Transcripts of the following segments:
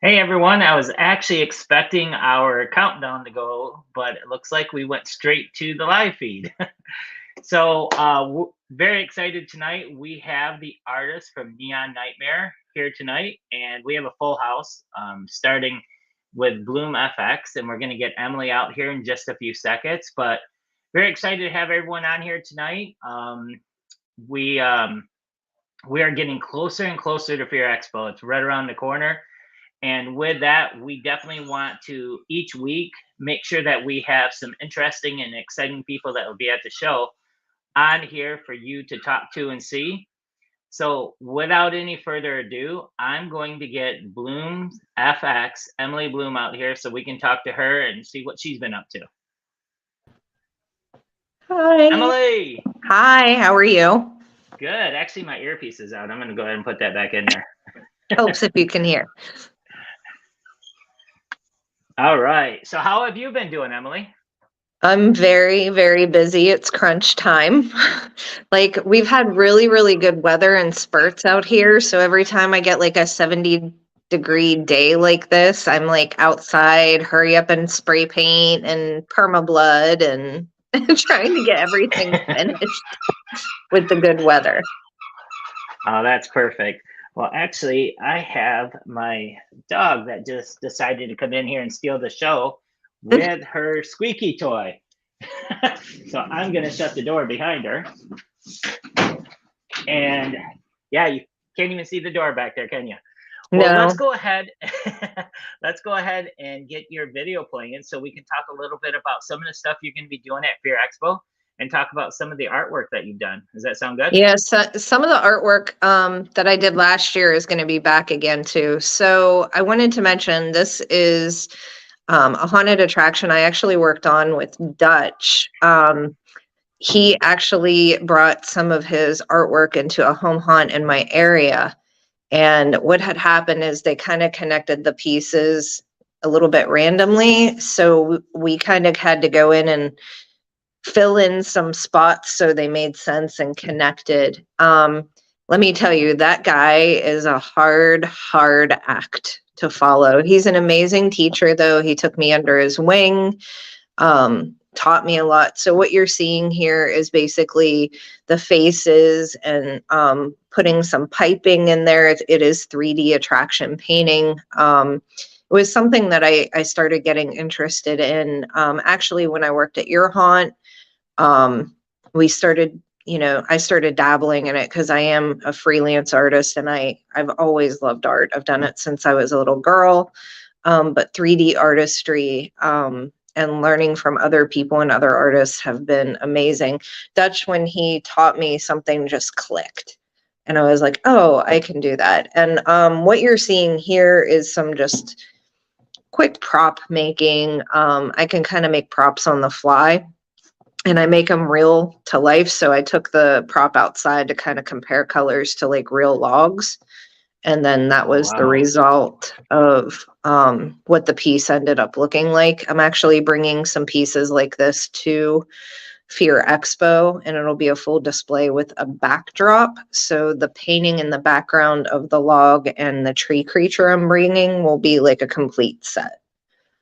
Hey everyone, I was actually expecting our countdown to go, but it looks like we went straight to the live feed. So, we're very excited tonight. We have the artist from Neon Nightmare here tonight, and we have a full house, starting with Bloom FX, and we're going to get Emily out here in just a few seconds. But very excited to have everyone on here tonight. We we are getting closer and closer to Fear Expo. It's right around the corner. And with that, we definitely want to each week make sure that we have some interesting and exciting people that will be at the show on here for you to talk to and see. So without any further ado, I'm going to get Bloom FX, Emily Bloom, out here so we can talk to her and see what she's been up to. Hi. Emily. Hi, how are you? Good. Actually, my earpiece is out. I'm going to go ahead and put that back in there. Helps if you can hear. All right. So how have you been doing, Emily? I'm very, very busy. It's crunch time. Like, we've had really, really good weather and spurts out here. So every time I get like a 70-degree day like this, I'm like outside, hurry up and spray paint and perma-blood and trying to get everything finished with the good weather. Oh, that's perfect. Well, actually, I have my dog that just decided to come in here and steal the show with her squeaky toy. So I'm going to shut the door behind her. And yeah, you can't even see the door back there, can you? Well, No. let's go ahead. Let's go ahead and get your video playing so we can talk a little bit about some of the stuff you're going to be doing at Fear Expo and talk about some of the artwork that you've done. Does that sound good? Yes, some of the artwork that I did last year is going to be back again too. So I wanted to mention this is a haunted attraction I actually worked on with Dutch. He actually brought some of his artwork into a home haunt in my area. And what had happened is they kind of connected the pieces a little bit randomly. So we kind of had to go in and fill in some spots so they made sense and connected. Let me tell you, that guy is a hard act to follow. He's an amazing teacher, though. He took me under his wing, taught me a lot. So what you're seeing here is basically the faces and putting some piping in there. It is 3D attraction painting. It was something that I started getting interested in actually when I worked at Your Haunt. We started, I started dabbling in it because I am a freelance artist and I've always loved art. I've done it since I was a little girl. But 3D artistry and learning from other people and other artists have been amazing. Dutch, when he taught me, something just clicked. And I was like, oh, I can do that. And what you're seeing here is some just quick prop making. I can kind of make props on the fly. And I make them real to life. So I took the prop outside to kind of compare colors to like real logs. And then that was the result of what the piece ended up looking like. I'm actually bringing some pieces like this to Fear Expo, and it'll be a full display with a backdrop. So the painting in the background of the log and the tree creature I'm bringing will be like a complete set.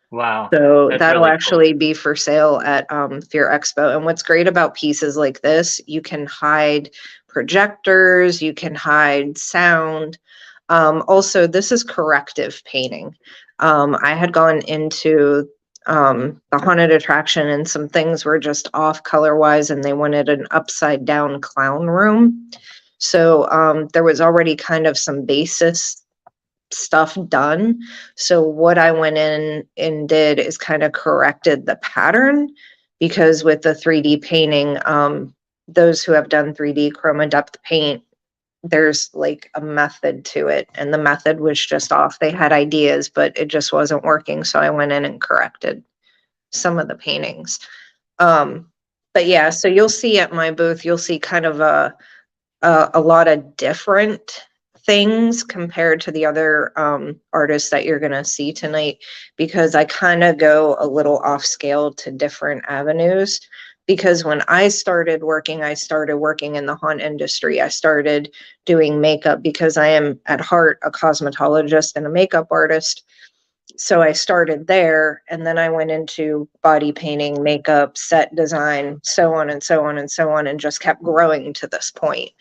Wow. So That's that'll really actually be for sale at Fear Expo. And what's great about pieces like this, you can hide projectors, you can hide sound. Also, this is corrective painting. I had gone into the haunted attraction and some things were just off color-wise and they wanted an upside down clown room. So there was already kind of some basis stuff done. So what I went in and did is kind of corrected the pattern, because with the 3D painting, those who have done 3D chroma depth paint, there's like a method to it, and the method was just off. They had ideas, but it just wasn't working. So I went in and corrected some of the paintings. But yeah, so you'll see at my booth, you'll see kind of a lot of different things compared to the other artists that you're going to see tonight, because I kind of go a little off scale to different avenues. because when I started working in the haunt industry. I started doing makeup because I am at heart a cosmetologist and a makeup artist. So I started there, and then I went into body painting, makeup, set design, so on and so on and so on, and just kept growing to this point.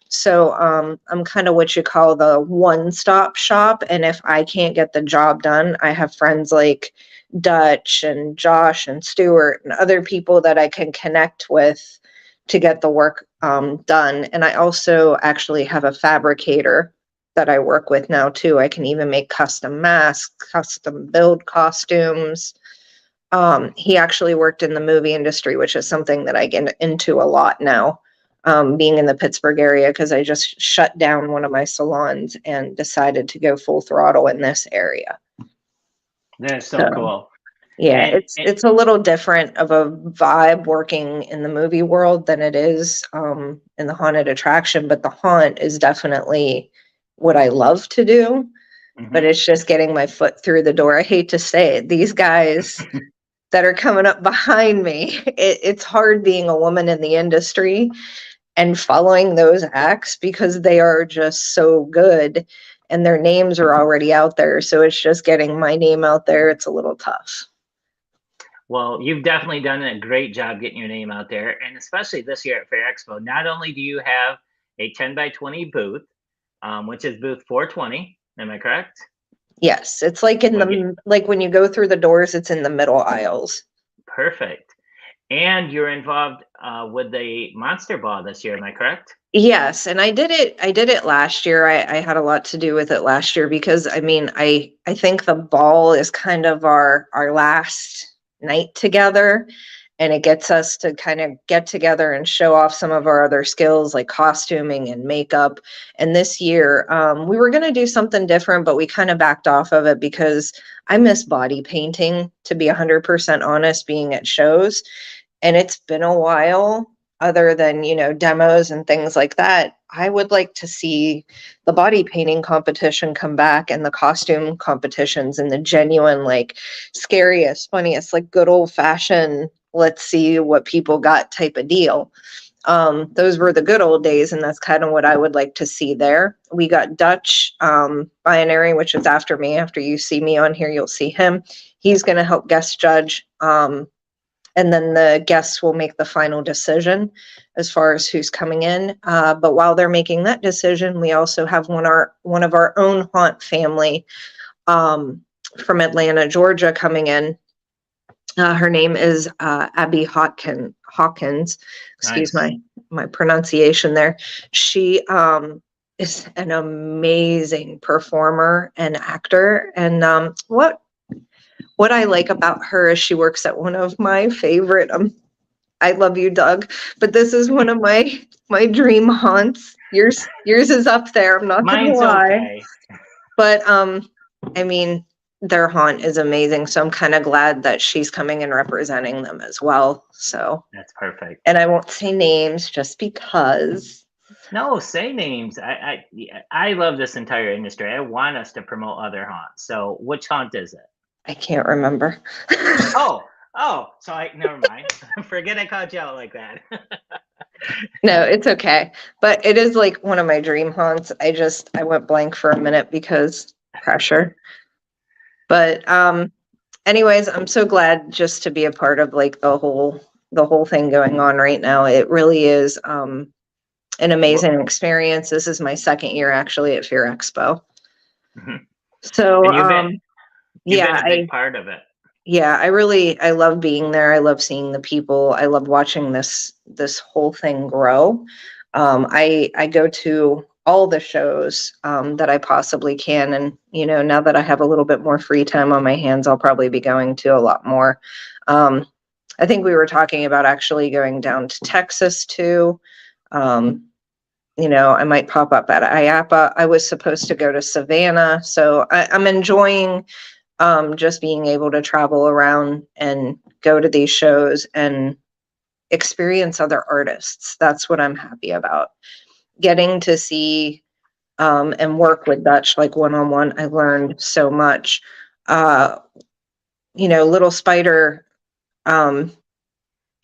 So I'm kind of what you call the one-stop shop. And if I can't get the job done, I have friends like Dutch and Josh and Stuart and other people that I can connect with to get the work done. And I also actually have a fabricator that I work with now too. I can even make custom masks, custom build costumes. He actually worked in the movie industry, which is something that I get into a lot now. Being in the Pittsburgh area, because I just shut down one of my salons and decided to go full throttle in this area. That's so cool. Yeah, it's a little different of a vibe working in the movie world than it is in the haunted attraction, but the haunt is definitely what I love to do. But it's just getting my foot through the door. I hate to say it. These guys that are coming up behind me, it's hard being a woman in the industry and following those acts because they are just so good and their names are already out there. So it's just getting my name out there. It's a little tough. Well, you've definitely done a great job getting your name out there. And especially this year at Fair Expo, not only do you have a 10 by 20 booth, which is booth 420. Am I correct? Yes. It's like like when you go through the doors, it's in the middle aisles. Perfect. And you're involved with the Monster Ball this year, am I correct? Yes, and I did it last year. I had a lot to do with it last year because I mean, I think the ball is kind of our last night together, and it gets us to kind of get together and show off some of our other skills like costuming and makeup. And this year, we were going to do something different, but we kind of backed off of it because I miss body painting, to be 100% honest, being at shows. And it's been a while, other than, you know, demos and things like that. I would like to see the body painting competition come back and the costume competitions and the genuine, like, scariest, funniest, like good old fashioned, let's see what people got type of deal. Those were the good old days, and that's kind of what I would like to see there. We got Dutch Binary, which is after me. After you see me on here, you'll see him. He's going to help guest judge. And then the guests will make the final decision as far as who's coming in. But while they're making that decision, we also have one of our own haunt family from Atlanta, Georgia, coming in. Her name is Abby Hawkins. Excuse my pronunciation there. She is an amazing performer and actor. And what I like about her is she works at one of my favorite, I love you, Doug, but this is one of my dream haunts. Yours is up there. I'm not gonna lie. Okay. But I mean, their haunt is amazing. So I'm kind of glad that she's coming and representing them as well. So that's perfect. And I won't say names just because. No, say names. I love this entire industry. I want us to promote other haunts. So which haunt is it? I can't remember. oh, so never mind. Forget I called you out like that. No, it's okay. But it is like one of my dream haunts. I went blank for a minute because pressure. But anyways, I'm so glad just to be a part of like the whole thing going on right now. It really is an amazing experience. This is my second year actually at Fear Expo. Mm-hmm. So You've been a big part of it. Yeah, I love being there. I love seeing the people. I love watching this whole thing grow. I go to all the shows that I possibly can. And, you know, now that I have a little bit more free time on my hands, I'll probably be going to a lot more. I think we were talking about actually going down to Texas too. You know, I might pop up at IAPA. I was supposed to go to Savannah. So I'm enjoying just being able to travel around and go to these shows and experience other artists. That's what I'm happy about. Getting to see and work with Dutch like one-on-one, I learned so much. You know, Little Spider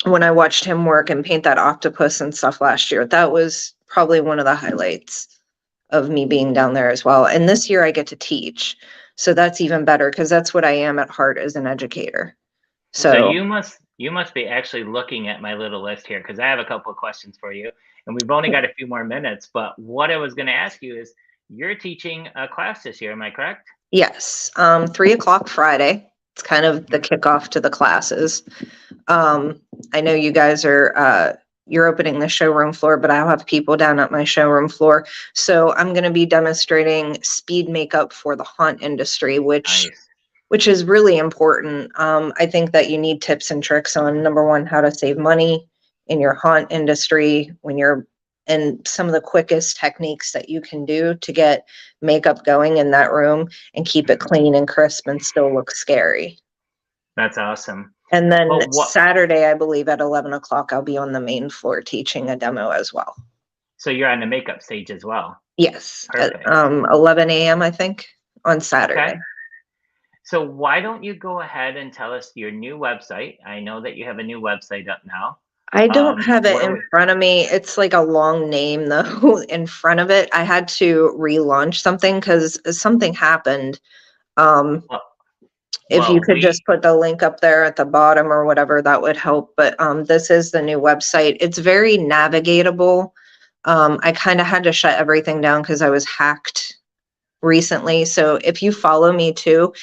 when I watched him work and paint that octopus and stuff last year. That was probably one of the highlights of me being down there as well. And this year I get to teach. So that's even better because that's what I am at heart as an educator. So So you must be actually looking at my little list here because I have a couple of questions for you, and we've only got a few more minutes. But what I was going to ask you is, you're teaching a class this year, am I correct? yes, 3 o'clock Friday. It's kind of the kickoff to the classes. I know you guys are you're opening the showroom floor, but I'll have people down at my showroom floor. So I'm going to be demonstrating speed makeup for the haunt industry, Nice. which is really important. I think that you need tips and tricks on, number one, how to save money in your haunt industry when you're, and some of the quickest techniques that you can do to get makeup going in that room and keep it clean and crisp and still look scary. That's awesome. And then Well, Saturday, I believe at 11 o'clock, I'll be on the main floor teaching a demo as well. so you're on the makeup stage as well. Yes, at Perfect. 11 a.m., I think, on Saturday. Okay. So why don't you go ahead and tell us your new website? I know that you have a new website up now. I don't have it What are in we? front of me. It's like a long name though in front of it. I had to relaunch something because something happened. Um, Well, if you well, could just we put the link up there at the bottom or whatever, that would help. But this is the new website. It's very navigatable. I kind of had to shut everything down because I was hacked recently. So if you follow me too,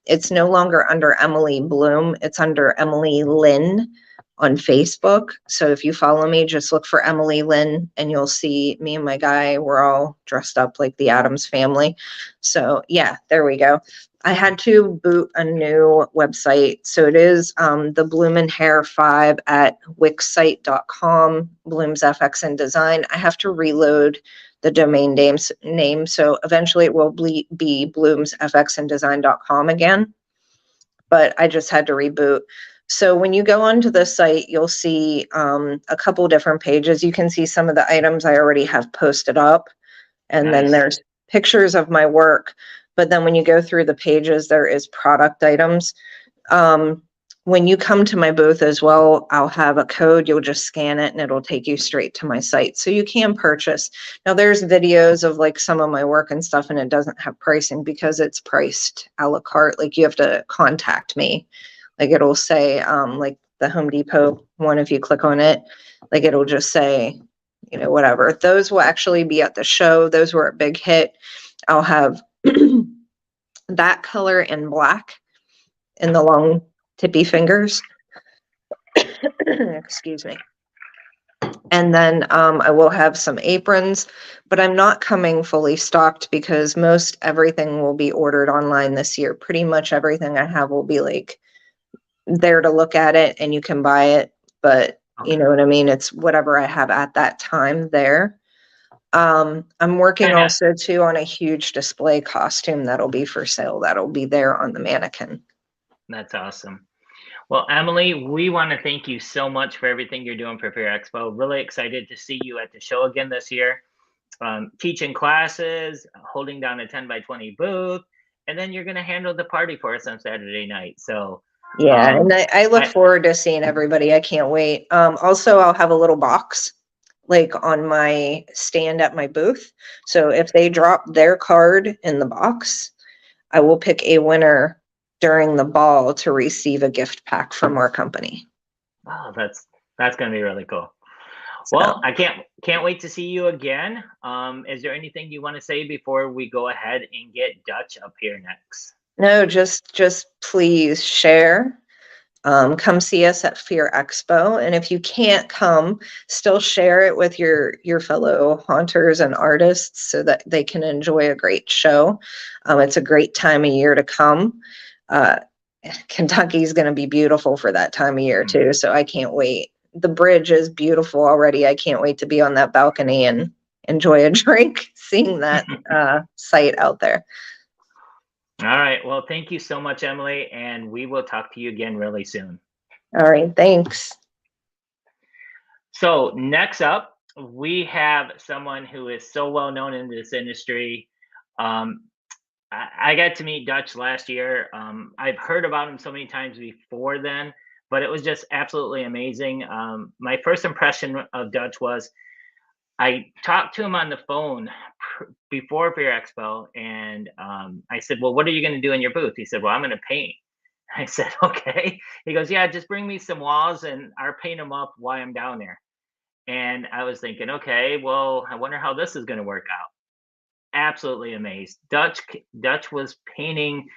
it's no longer under Emily Bloom. It's under Emily Lynn on Facebook. So if you follow me, just look for Emily Lynn and you'll see me and my guy. We're all dressed up like the Addams family. So yeah, there we go. I had to boot a new website. So it is the Bloom and Hair 5 at wixsite.com, Bloom's FX and Design. I have to reload the domain name. So eventually it will be Bloom's FX and Design.com again. But I just had to reboot. So when you go onto the site, you'll see a couple different pages. You can see some of the items I already have posted up. And then nice. there's pictures of my work. But then when you go through the pages, there is product items. When you come to my booth as well, I'll have a code. You'll just scan it and it'll take you straight to my site. So you can purchase. Now there's videos of like some of my work and stuff, and it doesn't have pricing because it's priced a la carte. Like you have to contact me. Like it'll say, like the Home Depot one, if you click on it, like it'll just say, you know, whatever. Those will actually be at the show. Those were a big hit. I'll have that color in black in the long tippy fingers. Excuse me. And then I will have some aprons, but I'm not coming fully stocked because most everything will be ordered online this year. Pretty much everything I have will be like there to look at it and you can buy it, but you know what I mean? It's whatever I have at that time there. I'm working also too on a huge display costume that'll be for sale. That'll be there on the mannequin. That's awesome. Well, Emily, we want to thank you so much for everything you're doing for Fear Expo. Really excited to see you at the show again this year. Teaching classes, holding down a 10 by 20 booth, and then you're going to handle the party for us on Saturday night. So yeah, and I look forward to seeing everybody. I can't wait. Also, I'll have a little box like on my stand at my booth. So if they drop their card in the box, I will pick a winner during the ball to receive a gift pack from our company. Oh, that's going to be really cool. Well, I can't wait to see you again. Is there anything you want to say before we go ahead and get Dutch up here next? No, just please share. Come see us at Fear Expo. And if you can't come, still share it with your fellow haunters and artists so that they can enjoy a great show. It's a great time of year to come. Kentucky's going to be beautiful for that time of year too. So I can't wait. The bridge is beautiful already. I can't wait to be on that balcony and enjoy a drink, seeing that site out there. All right. Well, thank you so much, Emily, and we will talk to you again really soon. All right. Thanks. So next up, we have someone who is so well known in this industry. I got to meet Dutch last year. I've heard about him so many times before then, but it was just absolutely amazing. My first impression of Dutch was I talked to him on the phone before Fear Expo, and I said, "Well, what are you going to do in your booth?" He said, "Well, I'm going to paint." I said, "Okay." He goes, "Yeah, just bring me some walls, and I'll paint them up while I'm down there." And I was thinking, "Okay, well, I wonder how this is going to work out." Absolutely amazed. Dutch was painting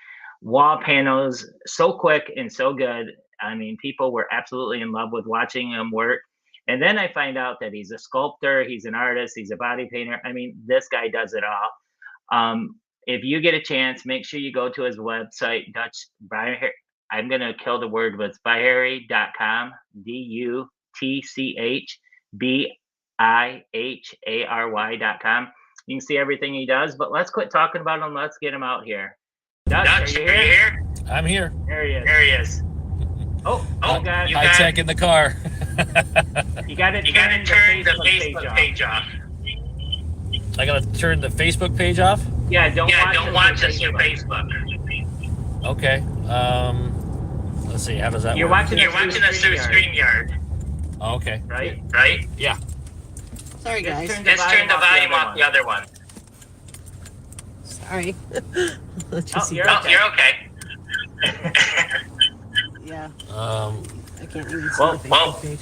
wall panels so quick and so good. I mean, people were absolutely in love with watching him work. And then I find out that he's a sculptor, he's an artist, he's a body painter. I mean, this guy does it all. If you get a chance, make sure you go to his website, Dutch Bihary. I'm gonna kill the word, but it's Bihary.com, DUTCHBIHARY.com. You can see everything he does, but let's quit talking about him. Let's get him out here. Dutch, are you here? I'm here. There he is. There he is. Oh, high tech in the car. You got to turn the Facebook page off. I gotta turn the Facebook page off? Yeah, don't watch us through Facebook. Okay. Let's see. How does that work? You're watching us through StreamYard. Oh, okay. Right? Yeah. Sorry, guys. Just turn the volume off the other one. Sorry. You're okay. Yeah. Um. I can't even see the Facebook page.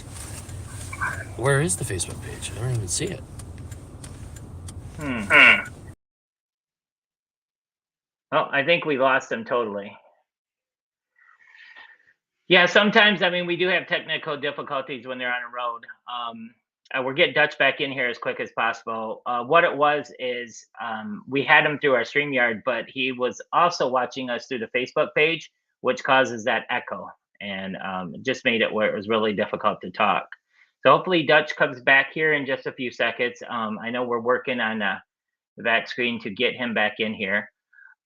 Where is the Facebook page? I don't even see it. Oh, I think we lost him totally. Yeah, sometimes, I mean, we do have technical difficulties when they're on a road. We'll get Dutch back in here as quick as possible. What it was is we had him through our StreamYard, but he was also watching us through the Facebook page, which causes that echo, and it just made it where it was really difficult to talk. So hopefully Dutch comes back here in just a few seconds. I know we're working on the back screen to get him back in here.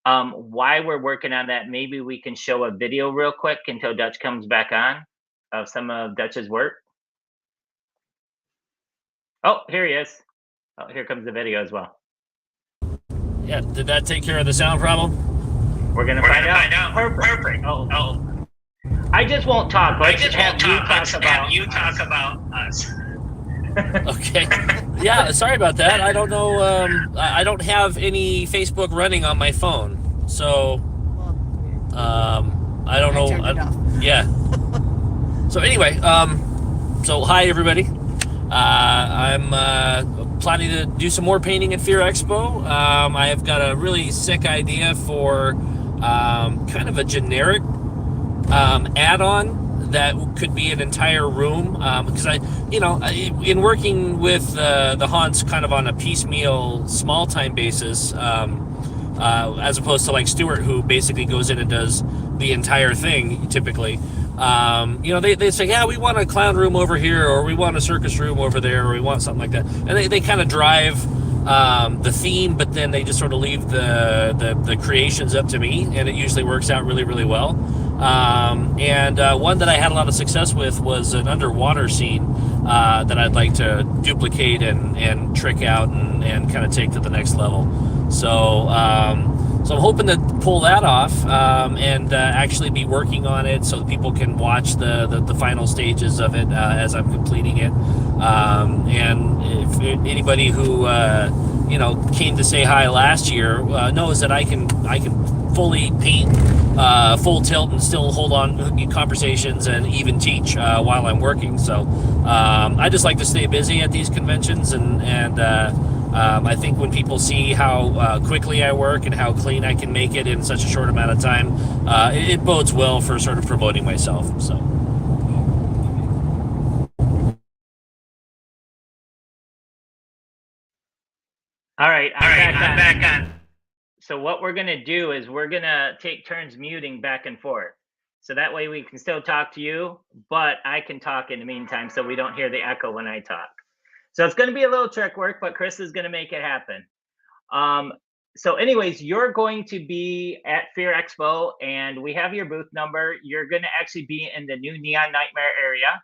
While we're working on that, maybe we can show a video real quick until Dutch comes back on of some of Dutch's work. Oh, here he is. Oh, here comes the video as well. Yeah, did that take care of the sound problem? We're gonna find out. Perfect. Oh. I just won't talk. Let's just have you talk about us. Okay. Yeah, sorry about that. I don't know. I don't have any Facebook running on my phone, so I don't know. Yeah. So anyway, so hi everybody. I'm planning to do some more painting at Fear Expo. I have got a really sick idea for kind of a generic add-on that could be an entire room, because in working with the haunts kind of on a piecemeal, small time basis, as opposed to like Stuart, who basically goes in and does the entire thing typically. They say, yeah, we want a clown room over here, or we want a circus room over there, or we want something like that, and they kind of drive the theme, but then they just sort of leave the creations up to me, and it usually works out really, really well. One that I had a lot of success with was an underwater scene that I'd like to duplicate and trick out and kind of take to the next level. So I'm hoping to pull that off and actually be working on it so that people can watch the final stages of it as I'm completing it. And if anybody who came to say hi last year knows that I can fully paint full tilt and still hold on conversations and even teach while I'm working. So I just like to stay busy at these conventions, and I think when people see how quickly I work and how clean I can make it in such a short amount of time, it bodes well for sort of promoting myself. So. All right, I'm back on. So what we're gonna do is we're gonna take turns muting back and forth. So that way we can still talk to you, but I can talk in the meantime so we don't hear the echo when I talk. So it's gonna be a little trick work, but Chris is gonna make it happen. So anyways, you're going to be at Fear Expo, and we have your booth number. You're gonna actually be in the new Neon Nightmare area.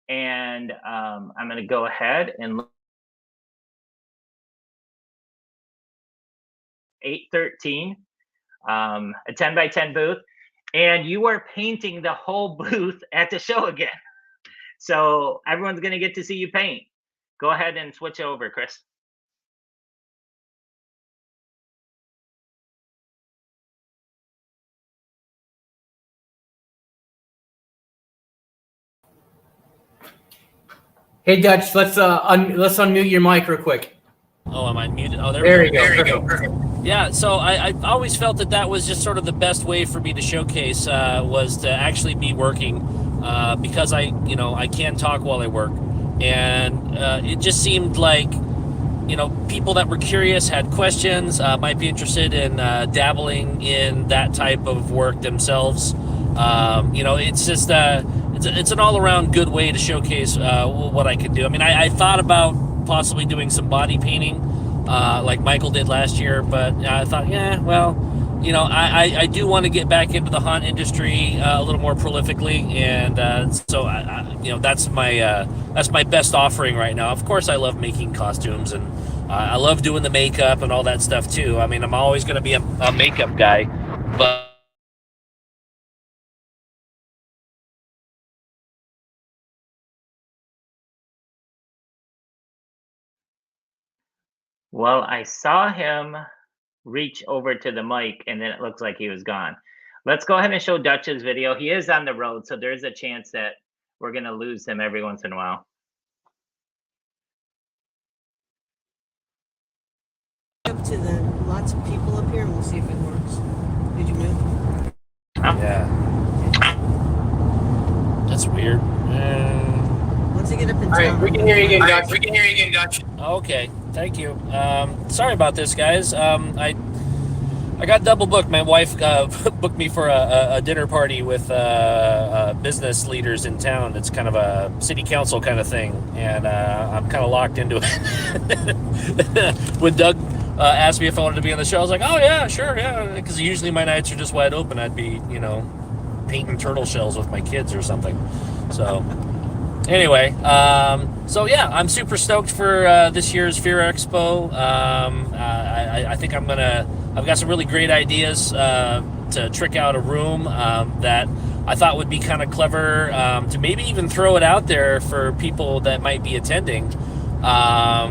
And I'm gonna go ahead and look. 813, a 10 by 10 booth. and you are painting the whole booth at the show again. So everyone's going to get to see you paint. Go ahead and switch over, Chris. Hey Dutch, let's unmute your mic real quick. Oh, am I muted? Oh, There we go. There we go. Perfect. Yeah, so I always felt that that was just sort of the best way for me to showcase was to actually be working because I can talk while I work, and it just seemed like people that were curious, had questions, might be interested in dabbling in that type of work themselves. It's just it's an all-around good way to showcase what I can do. I mean, I thought about possibly doing some body painting like Michael did last year, but I thought, yeah, well, I do want to get back into the haunt industry a little more prolifically, and so that's my best offering right now. Of course, I love making costumes, and I love doing the makeup and all that stuff too. I mean, I'm always going to be a makeup guy, but Well, I saw him reach over to the mic, and then it looks like he was gone. Let's go ahead and show Dutch's video. He is on the road, so there's a chance that we're going to lose him every once in a while. Up to the lots of people up here, and we'll see if it works. Did you move? yeah, that's weird. Once you get up in All right, town, we can hear you again, Dutch. Okay, thank you. Sorry about this, guys. I got double booked. My wife booked me for a dinner party with business leaders in town. It's kind of a city council kind of thing, and I'm kind of locked into it. When Doug asked me if I wanted to be on the show, I was like, oh yeah, sure, yeah, because usually my nights are just wide open. I'd be, painting turtle shells with my kids or something. So anyway, so yeah, I'm super stoked for this year's Fear Expo. I think I've got some really great ideas to trick out a room that I thought would be kind of clever to maybe even throw it out there for people that might be attending. I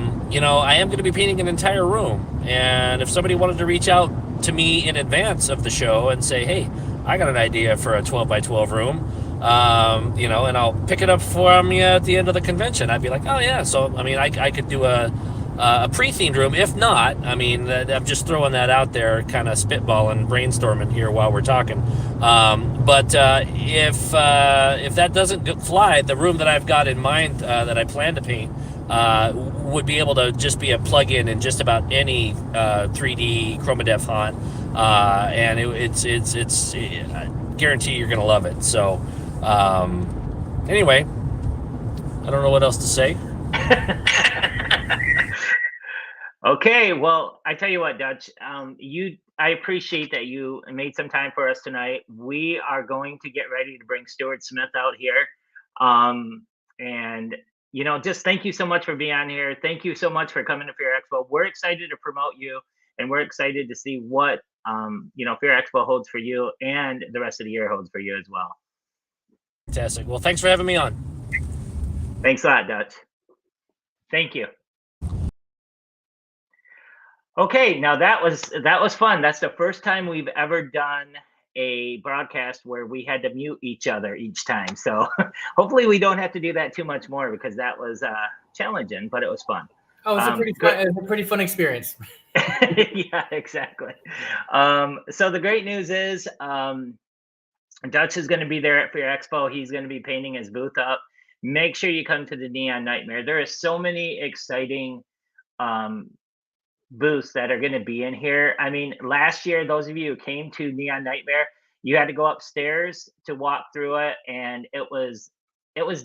am going to be painting an entire room, and if somebody wanted to reach out to me in advance of the show and say, hey, I got an idea for a 12 by 12 room, and I'll pick it up from you at the end of the convention, I'd be like, oh yeah. So I mean, I could do a pre-themed room. If not, I mean, I'm just throwing that out there, kind of spitballing, brainstorming here while we're talking. But if that doesn't fly, the room that I've got in mind that I plan to paint would be able to just be a plug-in in just about any 3D ChromaDepth haunt, and it's I guarantee you're gonna love it. So anyway, I don't know what else to say. Okay, well, I tell you what, Dutch, I appreciate that you made some time for us tonight. We are going to get ready to bring Stuart Smith out here, and just thank you so much for being on here. Thank you so much for coming to Fear Expo. We're excited to promote you, and we're excited to see what Fear Expo holds for you, and the rest of the year holds for you as well. Fantastic. Well, thanks for having me on. Thanks a lot, Dutch. Thank you. Okay, now that was fun. That's the first time we've ever done a broadcast where we had to mute each other each time. So hopefully we don't have to do that too much more, because that was challenging, but it was fun. Oh, it was a pretty fun experience. Yeah, exactly. So the great news is Dutch is going to be there at Fear Expo. He's going to be painting his booth up. Make sure you come to the Neon Nightmare. There are so many exciting booths that are going to be in here. I mean, last year, those of you who came to Neon Nightmare, you had to go upstairs to walk through it, and it was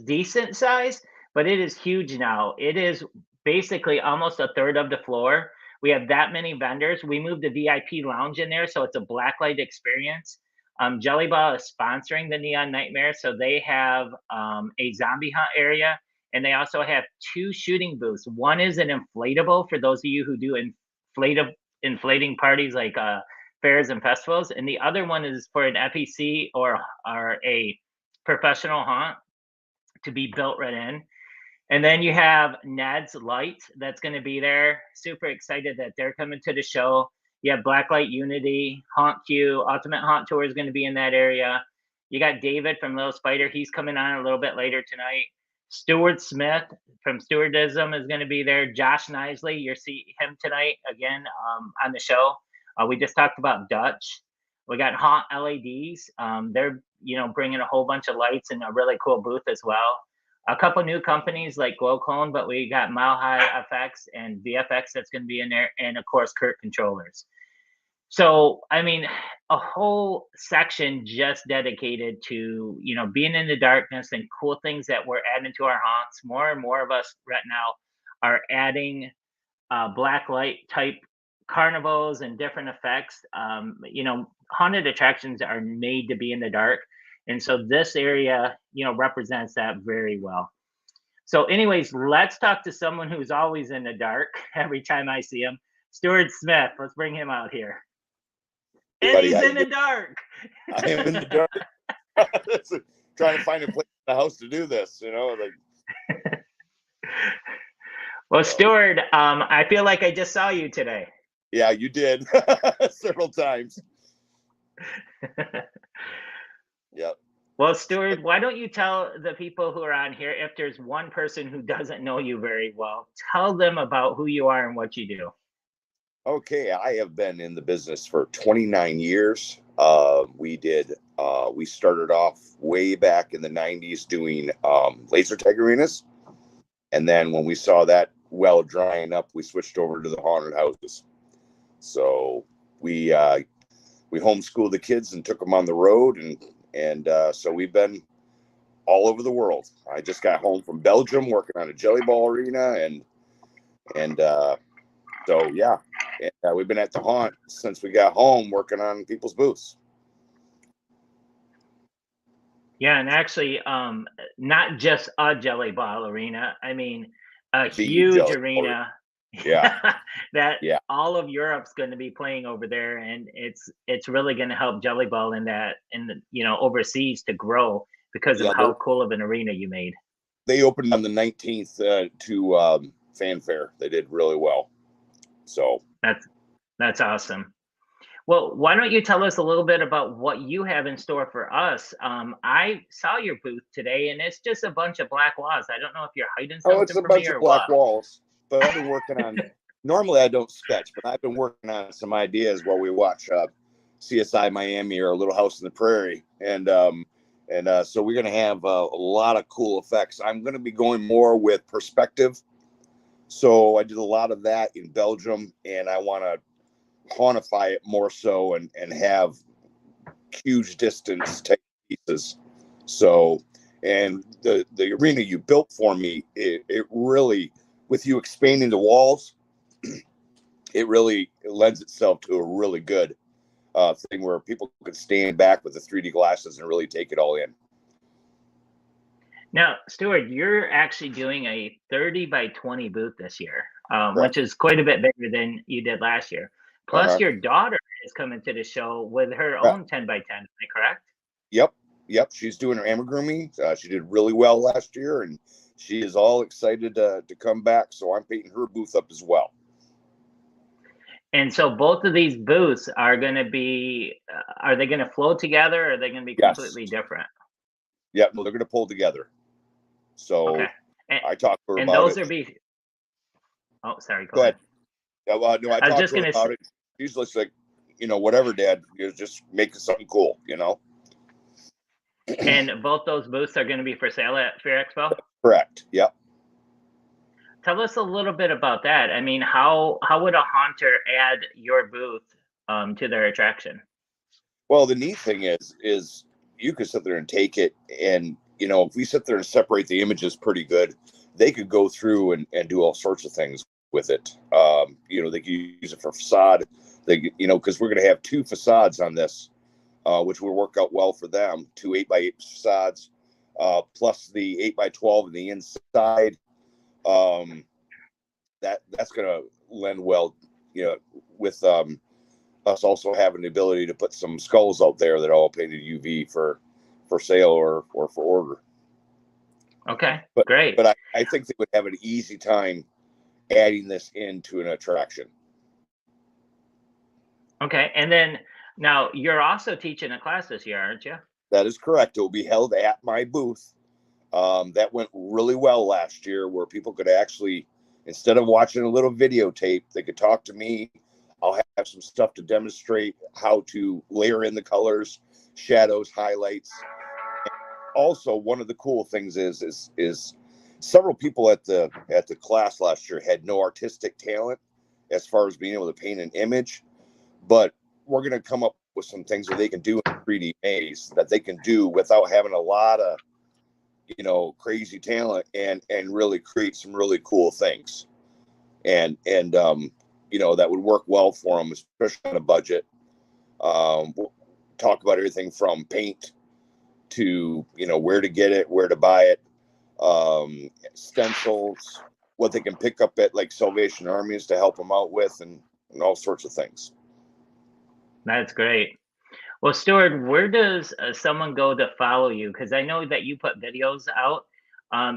decent size, but it is huge now. It is basically almost a third of the floor. We have that many vendors. We moved the VIP lounge in there, so it's a blacklight experience. GellyBall is sponsoring the Neon Nightmare, so they have a zombie hunt area, and they also have 2 shooting booths. One is an inflatable for those of you who do inflating parties like fairs and festivals, and the other one is for an FEC or a professional haunt to be built right in. And then you have Ned's Light that's going to be there. Super excited that they're coming to the show. You have Blacklight Unity, Haunt Q, Ultimate Haunt Tour is going to be in that area. You got David from Little Spider. He's coming on a little bit later tonight. Stuart Smith from Stuartizm is going to be there. Josh Nisley, you'll see him tonight again on the show. We just talked about Dutch. We got Haunt LEDs. They're bringing a whole bunch of lights and a really cool booth as well. A couple new companies like Glo Cone, but we got Mile High FX and VFX that's going to be in there, and of course KurtControllers. So I mean, a whole section just dedicated to being in the darkness and cool things that we're adding to our haunts. More and more of us right now are adding black light type carnivals and different effects. Haunted attractions are made to be in the dark. And so this area, represents that very well. So anyways, let's talk to someone who's always in the dark every time I see him. Stuart Smith, let's bring him out here. And Buddy, he's in the dark. I am in the dark. Trying to find a place in the house to do this, Well, Stuart, I feel like I just saw you today. Yeah, you did. Several times. Yep. Well, Stuart, why don't you tell the people who are on here, if there's one person who doesn't know you very well, tell them about who you are and what you do. Okay, I have been in the business for 29 years. We started off way back in the 90s doing laser tag arenas. And then when we saw that well drying up, we switched over to the haunted houses. So we homeschooled the kids and took them on the road, and so we've been all over the world. I just got home from Belgium working on a GellyBall arena, and so yeah, and, we've been at the haunt since we got home working on people's booths. Yeah, and actually, not just a GellyBall arena. I mean, a huge arena. Yeah. That all of Europe's going to be playing over there, and it's really going to help GellyBall overseas to grow because of how cool of an arena you made. They opened on the 19th to fanfare. They did really well. So that's awesome. Well, why don't you tell us a little bit about what you have in store for us? I saw your booth today, and it's just a bunch of black walls. I don't know if you're hiding something it's a from bunch me or of black what. walls. But I've been working on. Normally, I don't sketch, but I've been working on some ideas while we watch CSI Miami or Little House on the Prairie, and so we're going to have a lot of cool effects. I'm going to be going more with perspective. So I did a lot of that in Belgium, and I want to hauntify it more so and have huge distance take pieces. So, and the arena you built for me, it really, with you expanding the walls, it really lends itself to a really good thing where people can stand back with the 3D glasses and really take it all in. Now, Stuart, you're actually doing a 30 by 20 booth this year, Right. which is quite a bit bigger than you did last year. Plus, your daughter is coming to the show with her own 10 by 10. Am I correct? Yep. She's doing her amigurumi. She did really well last year, and she is all excited to come back. So I'm painting her booth up as well. And so both of these booths are going to be, are they going to flow together, or are they going to be completely different? Yep, no, they're going to pull together. So I talked to her and about those it. Oh, sorry. Go ahead. No, I I was talked just to her about it. She's just like, whatever, Dad, just make something cool, And both those booths are going to be for sale at Fair Expo? Correct. Yep. Tell us a little bit about that. I mean, how would a haunter add your booth to their attraction? Well, the neat thing is you could sit there and take it, and if we sit there and separate the images pretty good, they could go through and do all sorts of things with it. They could use it for facade. Because we're going to have 2 facades on this, which will work out well for them. 2 8x8 facades, plus the 8x12 on the inside. That's going to lend well, with us also having the ability to put some skulls out there that are all painted UV for sale or for order. Okay, But great. But I think they would have an easy time adding this into an attraction. Okay, and then now you're also teaching a class this year, aren't you? That is correct. It will be held at my booth. That went really well last year, where people could actually, instead of watching a little videotape, they could talk to me. I'll have some stuff to demonstrate how to layer in the colors, shadows, highlights. Also, one of the cool things is several people at the class last year had no artistic talent as far as being able to paint an image, but we're going to come up with some things that they can do in 3D maze that they can do without having a lot of, you know, crazy talent, and really create some really cool things. And you know, that would work well for them, especially on a budget. We'll talk about everything from paint to, you know, where to get it, where to buy it, stencils, what they can pick up at like Salvation Armies to help them out with, and all sorts of things. That's great. Well, Stuart, where does someone go to follow you? Because I know that you put videos out.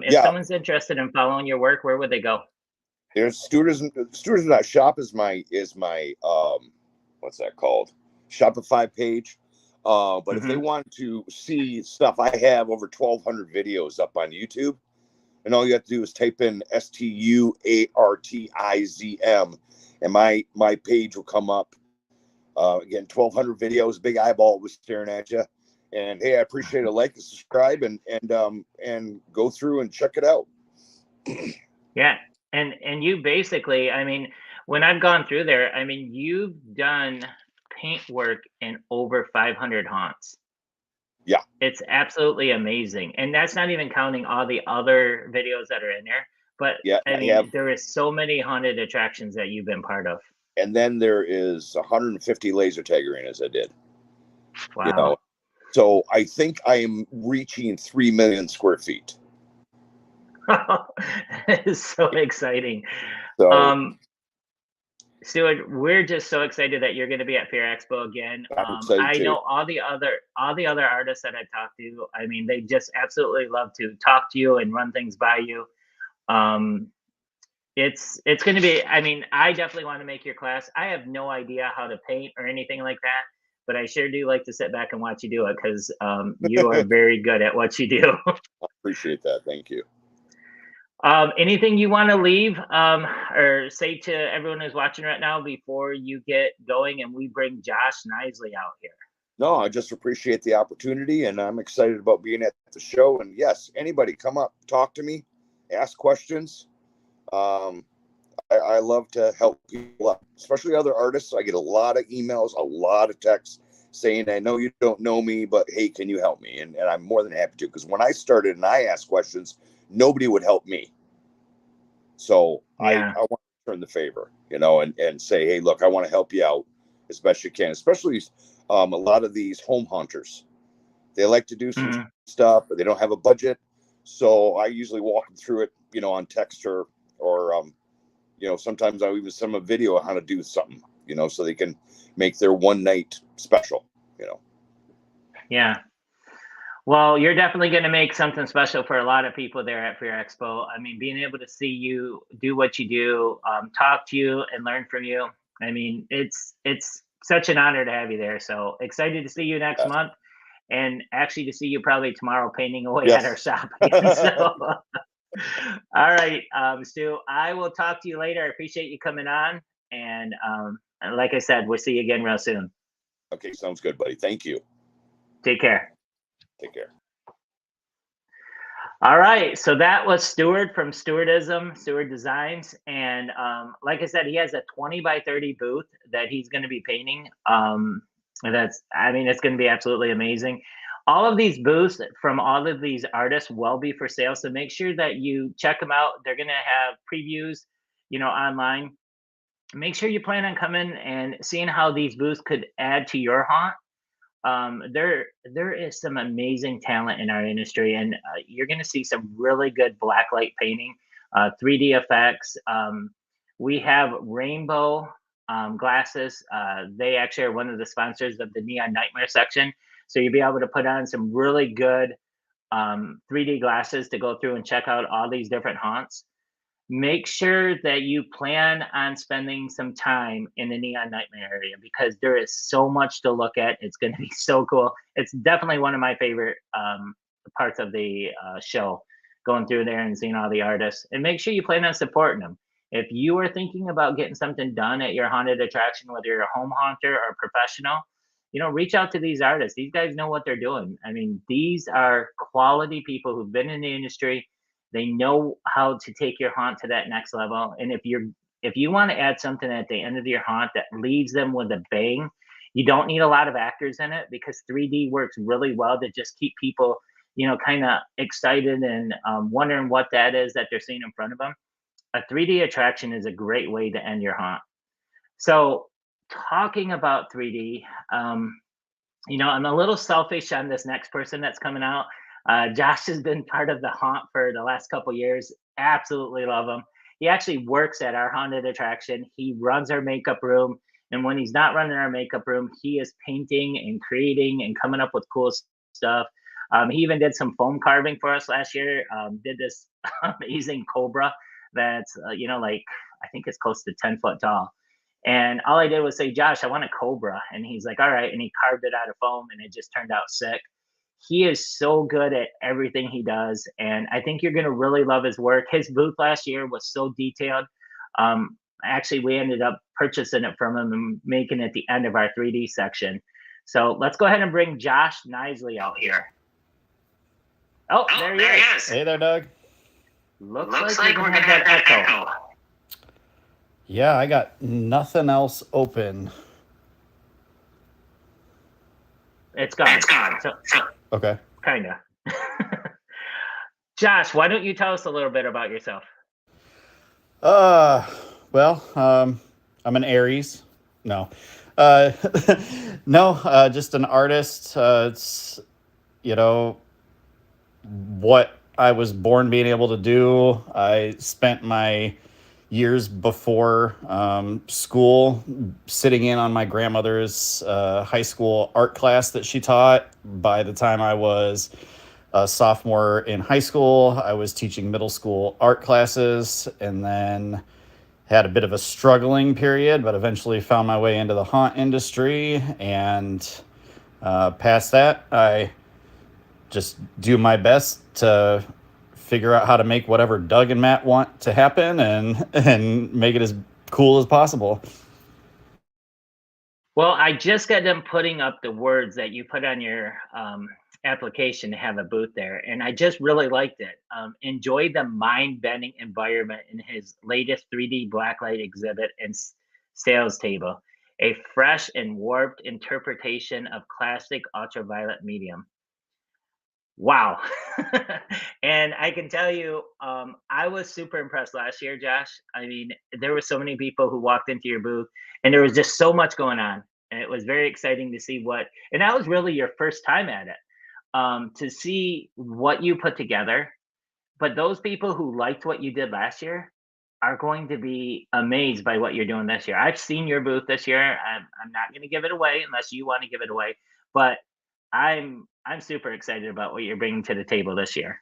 If Yeah. someone's interested in following your work, where would they go? There's Stuartizm.shop is my what's that called? Shopify page. But if they want to see stuff, I have over 1,200 videos up on YouTube, and all you have to do is type in STUARTIZM, and my page will come up. Again, 1,200 videos, big eyeball was staring at you. And hey, I appreciate a like and subscribe, and go through and check it out. Yeah, and you basically, I mean, when I've gone through there, I mean, you've done paint work in over 500 haunts. Yeah, it's absolutely amazing, and that's not even counting all the other videos that are in there. But yeah, I mean, there is so many haunted attractions that you've been part of. And then there is 150 laser tag arenas I did. Wow. You know, so I think I am reaching 3 million square feet. That is so exciting. So, Stuart, we're just so excited that you're going to be at Fear Expo again. I know all the other artists that I talked to. I mean, they just absolutely love to talk to you and run things by you. It's going to be. I mean, I definitely want to make your class. I have no idea how to paint or anything like that, but I sure do like to sit back and watch you do it, because you are very good at what you do. I appreciate that. Thank you. Anything you want to leave or say to everyone who's watching right now before you get going and we bring Josh Nisley out here? No, I just appreciate the opportunity, and I'm excited about being at the show. And yes, anybody come up, talk to me, ask questions. I love to help people up, especially other artists. I get a lot of emails, a lot of texts saying, I know you don't know me, but hey, can you help me? And I'm more than happy to, because when I started and I asked questions, nobody would help me. So yeah. I want to return the favor, you know, and say, hey, look, I want to help you out as best you can, especially a lot of these home hunters. They like to do some stuff, but they don't have a budget. So I usually walk them through it, you know, on text or you know, sometimes I'll even send them a video on how to do something, you know, so they can make their one night special, you know. Yeah. Well, you're definitely going to make something special for a lot of people there at Fear Expo. I mean, being able to see you do what you do, talk to you and learn from you. I mean, it's such an honor to have you there. So excited to see you next month, and actually to see you probably tomorrow painting away at our shop again. So, all right, Stu, I will talk to you later. I appreciate you coming on. And like I said, we'll see you again real soon. Okay, sounds good, buddy. Thank you. Take care. Take care. All right, so that was Stuart from Stuart Designs, and like I said, he has a 20 by 30 booth that he's going to be painting. And I mean, it's going to be absolutely amazing. All of these booths from all of these artists will be for sale, so make sure that you check them out. They're going to have previews, you know, online. Make sure you plan on coming and seeing how these booths could add to your haunt. There is some amazing talent in our industry, and you're going to see some really good blacklight painting, 3D effects. We have rainbow glasses. They actually are one of the sponsors of the Neon Nightmare section. So you'll be able to put on some really good 3D glasses to go through and check out all these different haunts. Make sure that you plan on spending some time in the Neon Nightmare area because there is so much to look at. It's going to be so cool. It's definitely one of my favorite parts of the show, going through there and seeing all the artists. And make sure you plan on supporting them. If you are thinking about getting something done at your haunted attraction, whether you're a home haunter or a professional, reach out to these artists. These guys know what they're doing. I mean, these are quality people who've been in the industry. They know how to take your haunt to that next level. And if you want to add something at the end of your haunt that leaves them with a bang, you don't need a lot of actors in it because 3D works really well to just keep people, kind of excited and wondering what that is that they're seeing in front of them. A 3D attraction is a great way to end your haunt. So talking about 3D, I'm a little selfish on this next person that's coming out. Josh has been part of the haunt for the last couple years. Absolutely love him. He actually works at our haunted attraction. He runs our makeup room. And when he's not running our makeup room, he is painting and creating and coming up with cool stuff. He even did some foam carving for us last year. Did this amazing cobra that's, I think it's close to 10 foot tall. And all I did was say, Josh, I want a cobra. And he's like, all right. And he carved it out of foam and it just turned out sick. He is so good at everything he does. And I think you're going to really love his work. His booth last year was so detailed. Actually, we ended up purchasing it from him and making it the end of our 3D section. So let's go ahead and bring Josh Nisley out here. Oh, there he is. Hey there, Doug. Looks like we're going to have that echo. Yeah, I got nothing else open. It's gone. So, Okay. Kind of. Josh, why don't you tell us a little bit about yourself? Well, I'm an Aries. No. No, just an artist. It's, what I was born being able to do. I spent my years before school sitting in on my grandmother's high school art class that she taught. By the time I was a sophomore in high school, I was teaching middle school art classes, and then had a bit of a struggling period, but eventually found my way into the haunt industry. And past that, I just do my best to figure out how to make whatever Doug and Matt want to happen and make it as cool as possible. Well, I just got them putting up the words that you put on your application to have a booth there, and I just really liked it. Enjoy the mind-bending environment in his latest 3D blacklight exhibit and sales table, a fresh and warped interpretation of classic ultraviolet medium. Wow. And I can tell you, I was super impressed last year, Josh. I mean, there were so many people who walked into your booth and there was just so much going on. And it was very exciting to see and that was really your first time at it, to see what you put together. But those people who liked what you did last year are going to be amazed by what you're doing this year. I've seen your booth this year. I'm not going to give it away unless you want to give it away, but I'm super excited about what you're bringing to the table this year.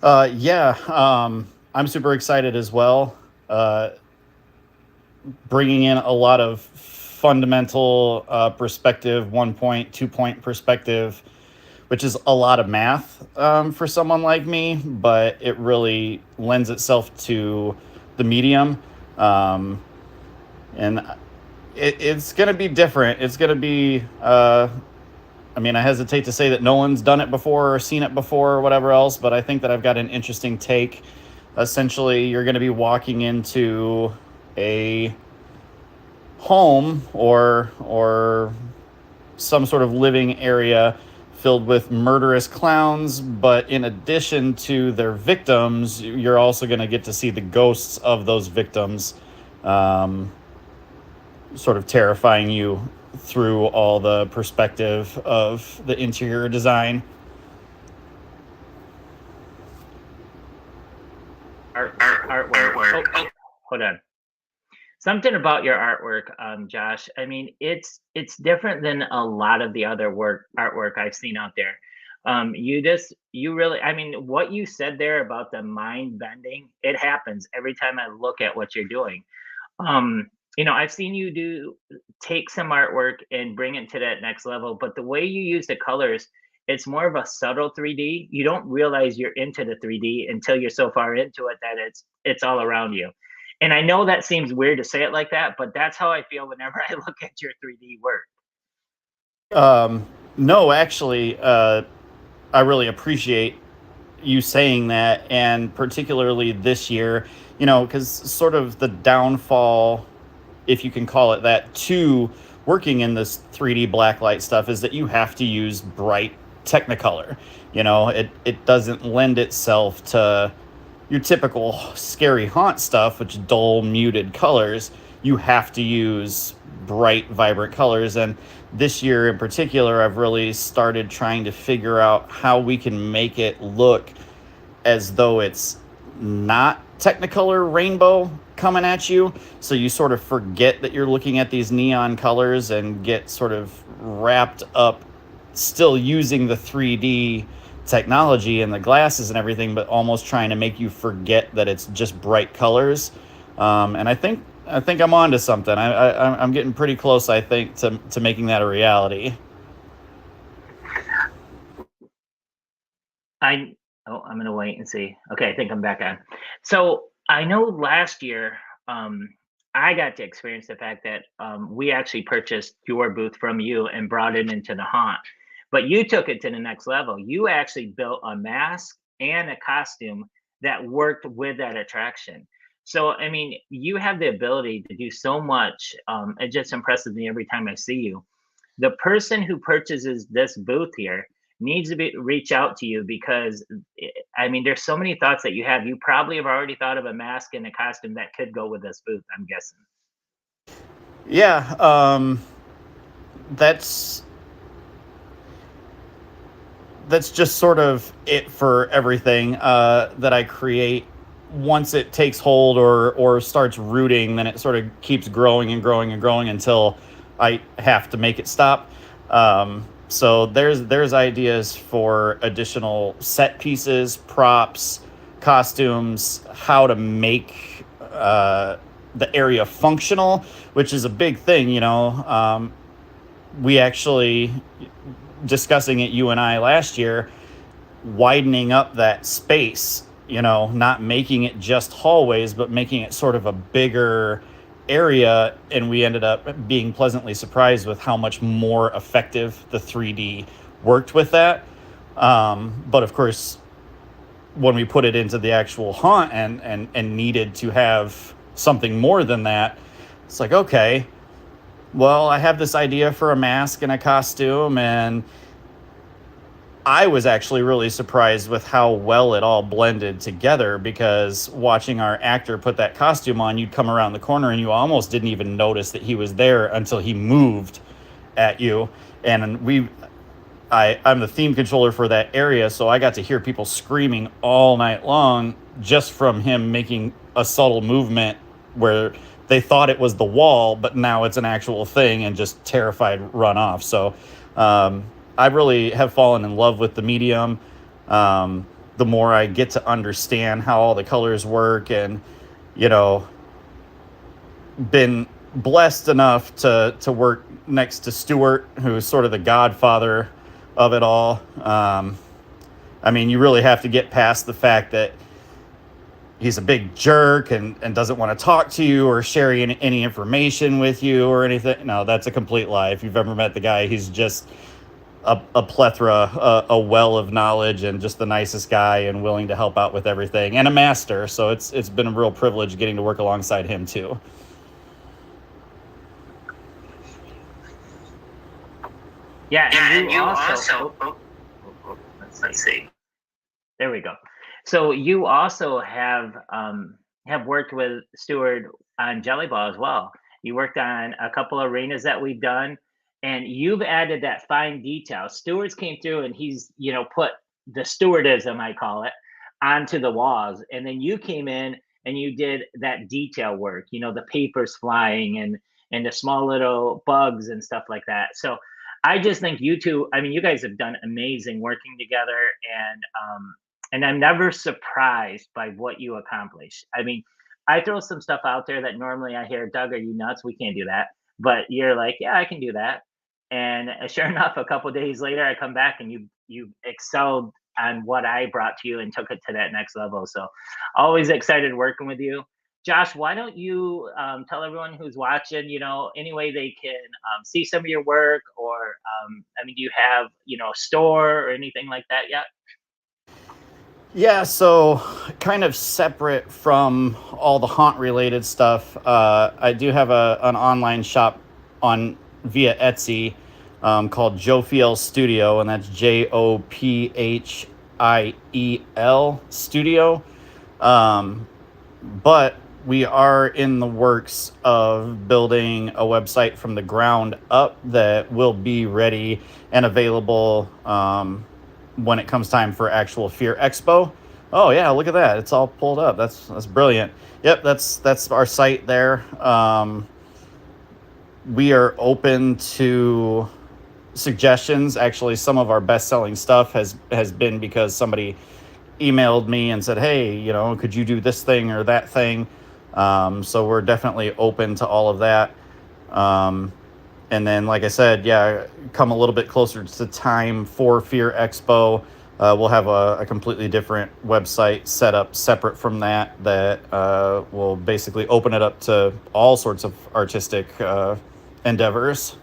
I'm super excited as well. Bringing in a lot of fundamental perspective, 1 point, 2 point perspective, which is a lot of math for someone like me, but it really lends itself to the medium. And it's going to be different. It's going to be, I hesitate to say that no one's done it before or seen it before or whatever else, but I think that I've got an interesting take. Essentially, you're going to be walking into a home or some sort of living area filled with murderous clowns, but in addition to their victims, you're also going to get to see the ghosts of those victims, sort of terrifying you through all the perspective of the interior design. Artwork. Oh, hold on. Something about your artwork, Josh. I mean, it's different than a lot of the other artwork I've seen out there. You really, I mean, what you said there about the mind bending, it happens every time I look at what you're doing. Um, I've seen you take some artwork and bring it to that next level, but the way you use the colors, it's more of a subtle 3D. You don't realize you're into the 3D until you're so far into it that it's all around you. And I know that seems weird to say it like that, but that's how I feel whenever I look at your 3D work. No, actually, I really appreciate you saying that, and particularly this year, because sort of the downfall, if you can call it that, to working in this 3D blacklight stuff is that you have to use bright Technicolor. It doesn't lend itself to your typical scary haunt stuff, which dull, muted colors. You have to use bright, vibrant colors. And this year in particular, I've really started trying to figure out how we can make it look as though it's not Technicolor rainbow coming at you. So you sort of forget that you're looking at these neon colors and get sort of wrapped up still using the 3D technology and the glasses and everything, but almost trying to make you forget that it's just bright colors. And I think I'm onto something. I'm getting pretty close, I think, to making that a reality. I'm gonna wait and see. Okay, I think I'm back on. So I know last year, I got to experience the fact that we actually purchased your booth from you and brought it into the haunt. But you took it to the next level. You actually built a mask and a costume that worked with that attraction. So I mean, you have the ability to do so much. It just impresses me every time I see you. The person who purchases this booth here needs to reach out to you because I mean, there's so many thoughts that you have. You probably have already thought of a mask and a costume that could go with this booth, I'm guessing. Yeah, that's just sort of it for everything that I create. Once it takes hold or starts rooting, then it sort of keeps growing and growing and growing until I have to make it stop. So there's ideas for additional set pieces, props, costumes, how to make the area functional, which is a big thing. We actually, discussing it, you and I, last year, widening up that space, not making it just hallways, but making it sort of a bigger area. And we ended up being pleasantly surprised with how much more effective the 3D worked with that. But of course, when we put it into the actual haunt and needed to have something more than that, it's like, okay, well, I have this idea for a mask and a costume, and I was actually really surprised with how well it all blended together, because watching our actor put that costume on, you'd come around the corner and you almost didn't even notice that he was there until he moved at you. And I'm the theme controller for that area, so I got to hear people screaming all night long just from him making a subtle movement where they thought it was the wall, but now it's an actual thing, and just terrified run off. So I really have fallen in love with the medium. The more I get to understand how all the colors work, and, been blessed enough to work next to Stuart, who's sort of the godfather of it all. I mean, you really have to get past the fact that he's a big jerk and doesn't want to talk to you or share any information with you or anything. No, that's a complete lie. If you've ever met the guy, he's just a plethora, a well of knowledge, and just the nicest guy and willing to help out with everything, and a master. So it's been a real privilege getting to work alongside him too. Yeah, and you also let's see. There we go. So you also have worked with Stuart on GellyBall as well. You worked on a couple of arenas that we've done, and you've added that fine detail. Stuart's came through and he's, put the Stuartism, I call it, onto the walls. And then you came in and you did that detail work, you know, the papers flying and the small little bugs and stuff like that. So I just think you two, I mean, you guys have done amazing working together, and I'm never surprised by what you accomplish. I mean, I throw some stuff out there that normally I hear, Doug, are you nuts? We can't do that. But you're like, yeah, I can do that. And sure enough, a couple days later, I come back and you excelled on what I brought to you and took it to that next level. So always excited working with you. Josh, why don't you tell everyone who's watching, you know, any way they can see some of your work, or I mean, do you have, you know, a store or anything like that yet? Yeah, so kind of separate from all the haunt related stuff, I do have an online shop on via Etsy called Jophiel Studio, and that's JOPHIEL Studio. But we are in the works of building a website from the ground up that will be ready and available when it comes time for actual Fear Expo. Oh yeah, look at that! It's all pulled up. That's brilliant. Yep, that's our site there. We are open to suggestions. Actually, some of our best-selling stuff has been because somebody emailed me and said, hey, you know, could you do this thing or that thing? So we're definitely open to all of that. And then, like I said, yeah, come a little bit closer to time for Fear Expo. We'll have a completely different website set up separate from that will basically open it up to all sorts of artistic endeavors.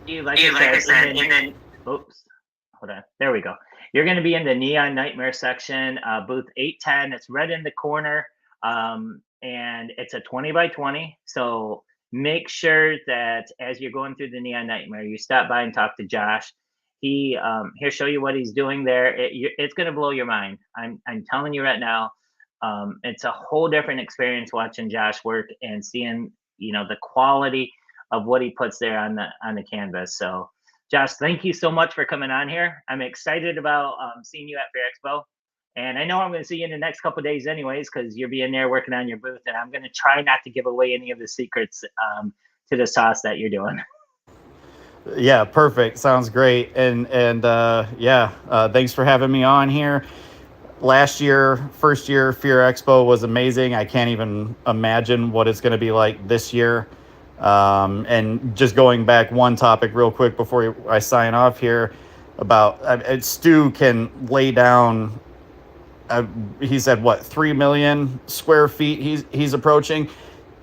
Like I said, and then, oops, hold on. There we go. You're going to be in the Neon Nightmare section, booth 810. It's right in the corner, and it's a 20 by 20. So make sure that as you're going through the Neon Nightmare, you stop by and talk to Josh. He'll show you what he's doing there. It's going to blow your mind. I'm telling you right now. It's a whole different experience watching Josh work and seeing, you know, the quality of what he puts there on the canvas. So Josh, thank you so much for coming on here. I'm excited about seeing you at Fear Expo, and I know I'm going to see you in the next couple of days anyways, because you'll be in there working on your booth, and I'm going to try not to give away any of the secrets to the sauce that you're doing. Yeah, perfect. Sounds great. And thanks for having me on here. Last year, first year, Fear Expo was amazing. I can't even imagine what it's going to be like this year. And just going back one topic real quick before I sign off here about Stu can lay down, he said, what, 3 million square feet he's approaching.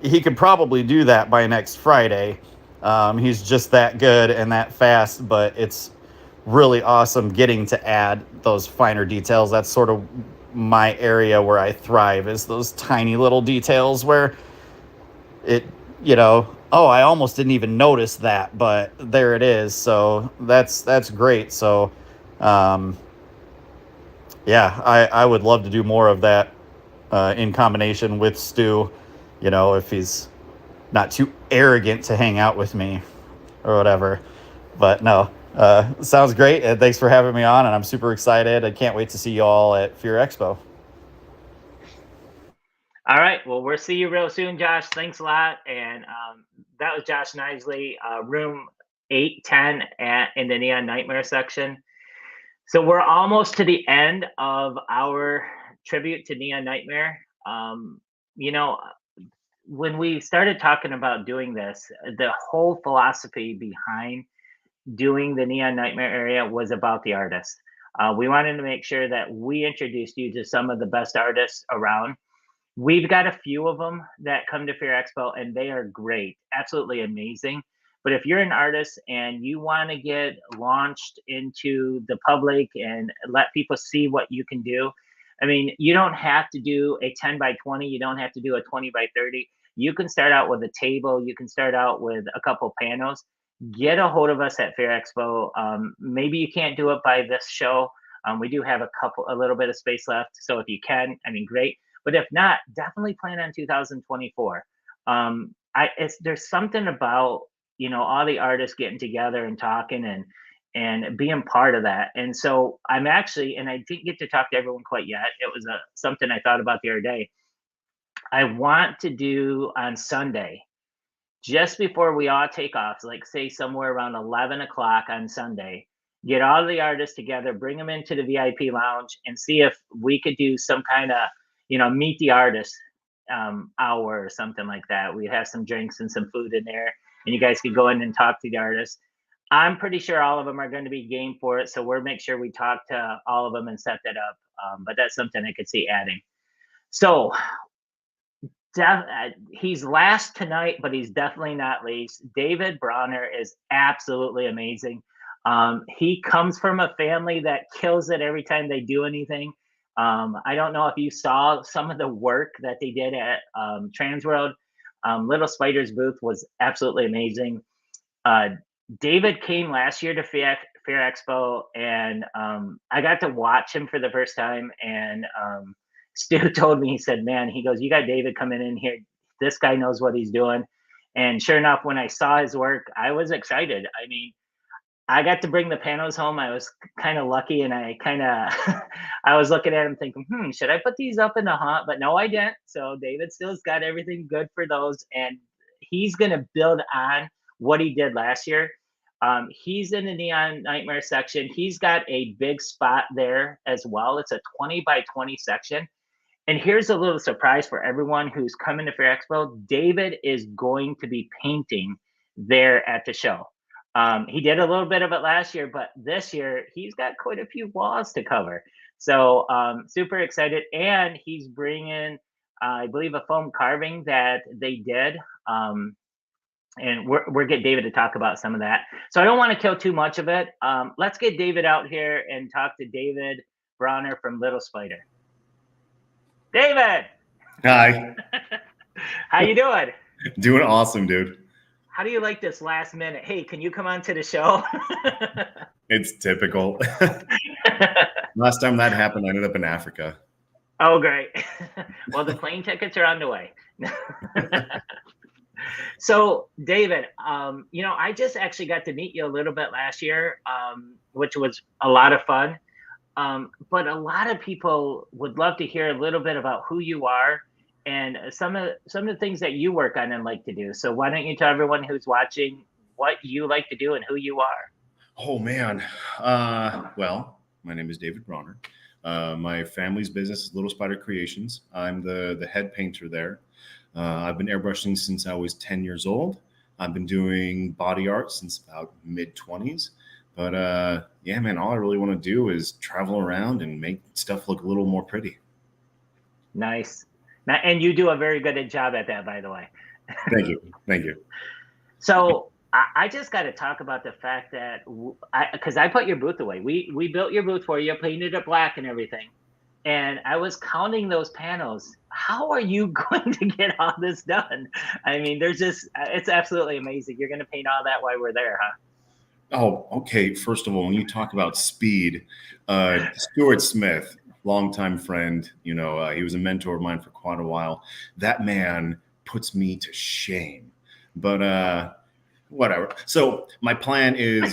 He could probably do that by next Friday. He's just that good and that fast, but it's really awesome getting to add those finer details. That's sort of my area where I thrive, is those tiny little details where it, you know, oh, I almost didn't even notice that, but there it is. So that's great. So, yeah, I would love to do more of that in combination with Stu, you know, if he's not too arrogant to hang out with me or whatever. But no, sounds great. And thanks for having me on. And I'm super excited. I can't wait to see you all at Fear Expo. All right. Well, we'll see you real soon, Josh. Thanks a lot. And that was Josh Nisley, room 810 in the Neon Nightmare section. So we're almost to the end of our tribute to Neon Nightmare. You know, when we started talking about doing this, the whole philosophy behind doing the Neon Nightmare area was about the artists. We wanted to make sure that we introduced you to some of the best artists around. We've got a few of them that come to Fear Expo, and they are great, absolutely amazing. But if you're an artist and you want to get launched into the public and let people see what you can do, I mean, you don't have to do a 10 by 20. You don't have to do a 20 by 30. You can start out with a table. You can start out with a couple panels. Get a hold of us at Fear Expo. Maybe you can't do it by this show. We do have a little bit of space left. So if you can, I mean, great. But if not, definitely plan on 2024. There's something about, you know, all the artists getting together and talking and being part of that. And so I'm actually, and I didn't get to talk to everyone quite yet. It was something I thought about the other day. I want to do on Sunday, just before we all take off, like say somewhere around 11 o'clock on Sunday, get all the artists together, bring them into the VIP lounge, and see if we could do some kind of, meet the artist hour or something like that. We'd have some drinks and some food in there, and you guys could go in and talk to the artists. I'm pretty sure all of them are going to be game for it, so we'll make sure we talk to all of them and set that up. But that's something I could see adding. So he's last tonight, but he's definitely not least. David Brawner is absolutely amazing. He comes from a family that kills it every time they do anything. I don't know if you saw some of the work that they did at Transworld. Little Spider's booth was absolutely amazing. David came last year to Fair Expo, and I got to watch him for the first time. And Stu told me, he said, man, he goes, you got David coming in here. This guy knows what he's doing. And sure enough, when I saw his work, I was excited. I mean, I got to bring the panels home. I was kind of lucky, and I was looking at him thinking, should I put these up in the haunt? But no, I didn't. So David still's got everything good for those, and he's going to build on what he did last year. He's in the Neon Nightmare section. He's got a big spot there as well. It's a 20 by 20 section. And here's a little surprise for everyone who's coming to Fair Expo. David is going to be painting there at the show. He did a little bit of it last year, but this year he's got quite a few walls to cover. So super excited. And he's bringing, I believe, a foam carving that they did. And we're get David to talk about some of that. So I don't want to kill too much of it. Let's get David out here and talk to David Brawner from Little Spider. David! Hi. How you doing? Doing awesome, dude. How do you like this last minute? Hey, can you come on to the show? It's typical. Last time that happened, I ended up in Africa. Oh, great. Well, the plane tickets are on the way. So, David, I just actually got to meet you a little bit last year, which was a lot of fun. But a lot of people would love to hear a little bit about who you are and some of the things that you work on and like to do. So why don't you tell everyone who's watching what you like to do and who you are? Oh, man. Well, my name is David Brawner. My family's business is Little Spider Creations. I'm the head painter there. I've been airbrushing since I was 10 years old. I've been doing body art since about mid-20s. But yeah, man, all I really want to do is travel around and make stuff look a little more pretty. Nice. And you do a very good job at that, by the way. Thank you. Thank you. So I just got to talk about the fact that, because I put your booth away. We built your booth for you, painted it black and everything. And I was counting those panels. How are you going to get all this done? I mean, it's absolutely amazing. You're going to paint all that while we're there, huh? Oh, okay. First of all, when you talk about speed, Stuart Smith, longtime friend, he was a mentor of mine for quite a while. That man puts me to shame, but whatever. So my plan is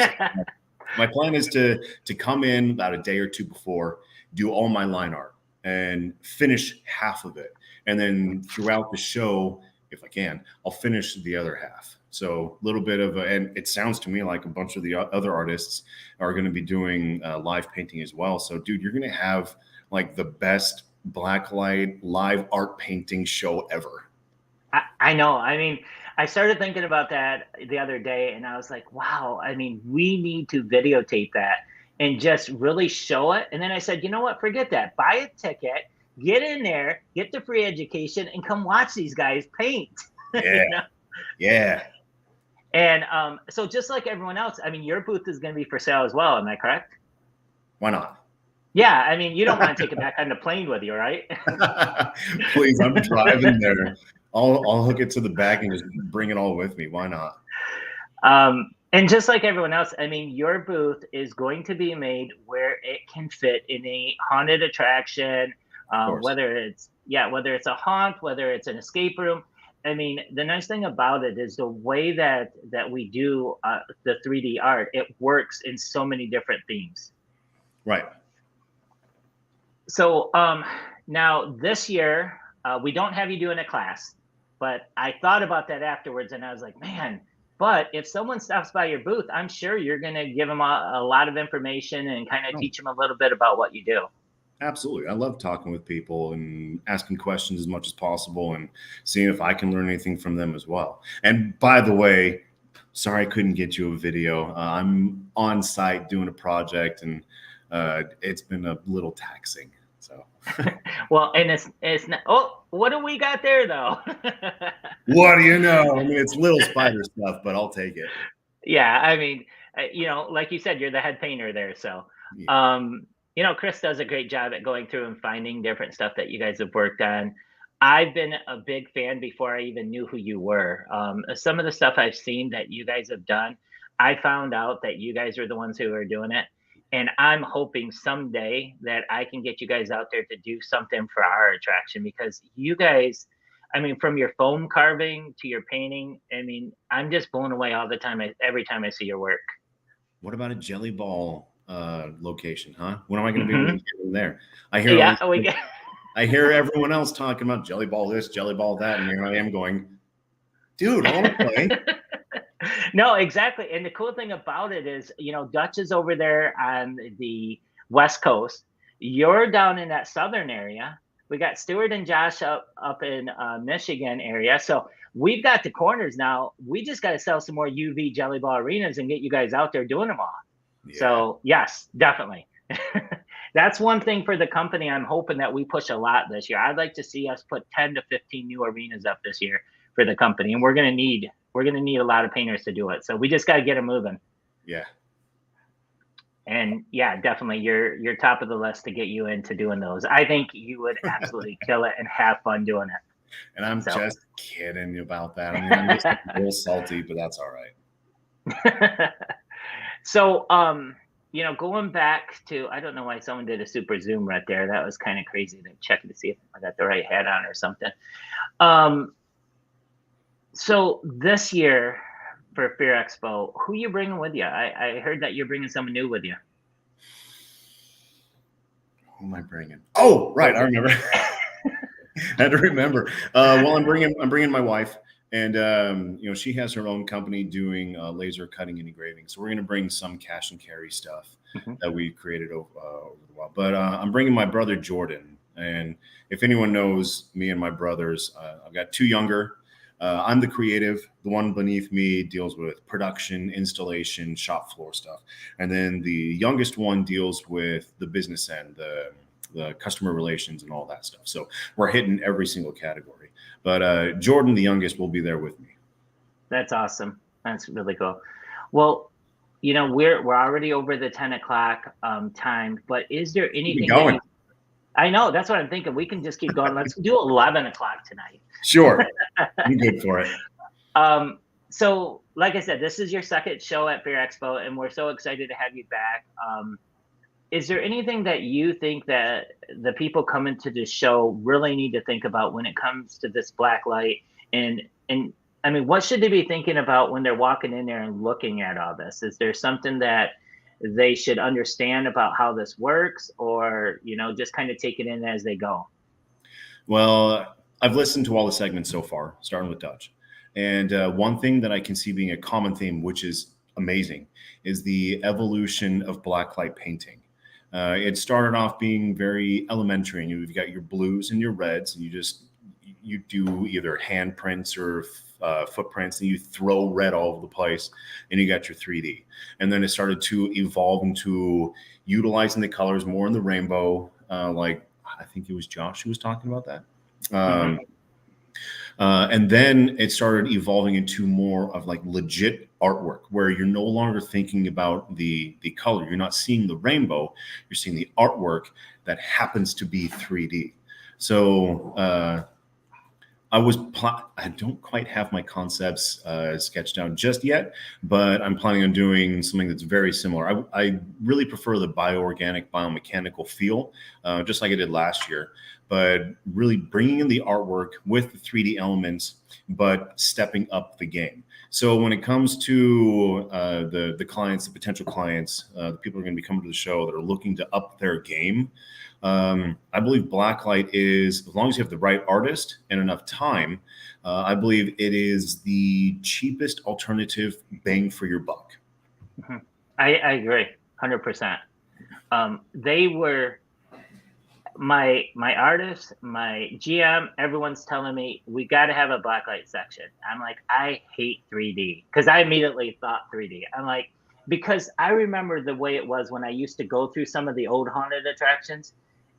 to come in about a day or two before, do all my line art and finish half of it. And then throughout the show, if I can, I'll finish the other half. So a little bit of, and it sounds to me like a bunch of the other artists are going to be doing live painting as well. So dude, you're going to have like the best blacklight live art painting show ever. I know. I mean, I started thinking about that the other day and I was like, wow, I mean, we need to videotape that and just really show it. And then I said, you know what, forget that. Buy a ticket, get in there, get the free education and come watch these guys paint. Yeah. Yeah. And so just like everyone else, I mean, your booth is going to be for sale as well. Am I correct? Why not? Yeah. I mean, you don't want to take it back on the plane with you, right? Please, I'm driving there. I'll hook it to the back and just bring it all with me. Why not? And just like everyone else, I mean, your booth is going to be made where it can fit in a haunted attraction, whether it's a haunt, whether it's an escape room. I mean, the nice thing about it is the way that we do the 3D art. It works in so many different themes. Right. So now this year we don't have you doing a class, but I thought about that afterwards, and I was like, man. But if someone stops by your booth, I'm sure you're going to give them a lot of information and kind of teach them a little bit about what you do. Absolutely. I love talking with people and asking questions as much as possible and seeing if I can learn anything from them as well. And by the way, sorry I couldn't get you a video. I'm on site doing a project, and it's been a little taxing. So well, and it's not. Oh, what do we got there though? What do you know? I mean, it's little spider stuff, but I'll take it. Yeah, I mean, you know, like you said, you're the head painter there, so Yeah. you know, Chris does a great job at going through and finding different stuff that you guys have worked on. I've been a big fan before I even knew who you were. Some of the stuff I've seen that you guys have done, I found out that you guys are the ones who are doing it. And I'm hoping someday that I can get you guys out there to do something for our attraction, because you guys, I mean, from your foam carving to your painting, I mean, I'm just blown away all the time, every time I see your work. What about a GellyBall location, huh? When am I going to be able to get in there? I hear Yeah, we get. I hear everyone else talking about GellyBall this, GellyBall that, and here I am going, dude, I want to play. No, exactly. And the cool thing about it is, you know, Dutch is over there on the West Coast. You're down in that southern area. We got Stuart and Josh up in Michigan area. So we've got the corners now. We just got to sell some more UV GellyBall arenas and get you guys out there doing them all. Yeah. So yes, definitely. That's one thing for the company. I'm hoping that we push a lot this year. I'd like to see us put 10 to 15 new arenas up this year for the company, and we're gonna need a lot of painters to do it. So we just got to get them moving. Yeah. And yeah, definitely, you're top of the list to get you into doing those. I think you would absolutely kill it and have fun doing it. And I'm just kidding about that. I mean, I'm just a little salty, but that's all right. So, you know, going back to, I don't know why someone did a super zoom right there. That was kind of crazy. They're checking to see if I got the right hat on or something. So this year for Fear Expo, who you bringing with you? I heard that you're bringing someone new with you. Who am I bringing? Oh, right, I remember. I had to remember. Well, I'm bringing my wife, and you know, she has her own company doing laser cutting and engraving. So we're going to bring some cash and carry stuff that we created over the while. But I'm bringing my brother Jordan, and if anyone knows me and my brothers, I've got two younger. I'm the creative. The one beneath me deals with production, installation, shop floor stuff. And then the youngest one deals with the business end, the customer relations and all that stuff. So we're hitting every single category. But Jordan, the youngest, will be there with me. That's awesome. That's really cool. Well, you know, we're already over the 10 o'clock time, but is there anything? Going. I know, that's what I'm thinking. We can just keep going. Let's do 11 o'clock tonight. Sure. I'm good for it. So like I said, this is your second show at Fear Expo, and we're so excited to have you back. Is there anything that you think that the people coming to this show really need to think about when it comes to this black light? And I mean, what should they be thinking about when they're walking in there and looking at all this? Is there something that they should understand about how this works, or, you know, just kind of take it in as they go? Well, I've listened to all the segments so far, starting with Dutch. And one thing that I can see being a common theme, which is amazing, is the evolution of blacklight painting. It started off being very elementary, and you've got your blues and your reds, and you do either handprints or footprints, and you throw red all over the place, and you got your 3D. And then it started to evolve into utilizing the colors more in the rainbow, like I think it was Josh who was talking about that. And then it started evolving into more of like legit artwork, where you're no longer thinking about the color. You're not seeing the rainbow. You're seeing the artwork that happens to be 3D. So I don't quite have my concepts sketched out just yet, but I'm planning on doing something that's very similar. I really prefer the bioorganic, biomechanical feel, just like I did last year. but really bringing in the artwork with the 3D elements, but stepping up the game. So when it comes to the clients, the potential clients, the people who are going to be coming to the show that are looking to up their game, I believe blacklight is, as long as you have the right artist and enough time, I believe it is the cheapest alternative bang for your buck. I agree, 100%. They were my artist, my GM, everyone's telling me we got to have a blacklight section. I'm like, I hate 3D, because I immediately thought 3D. I'm like, because I remember the way it was when I used to go through some of the old haunted attractions,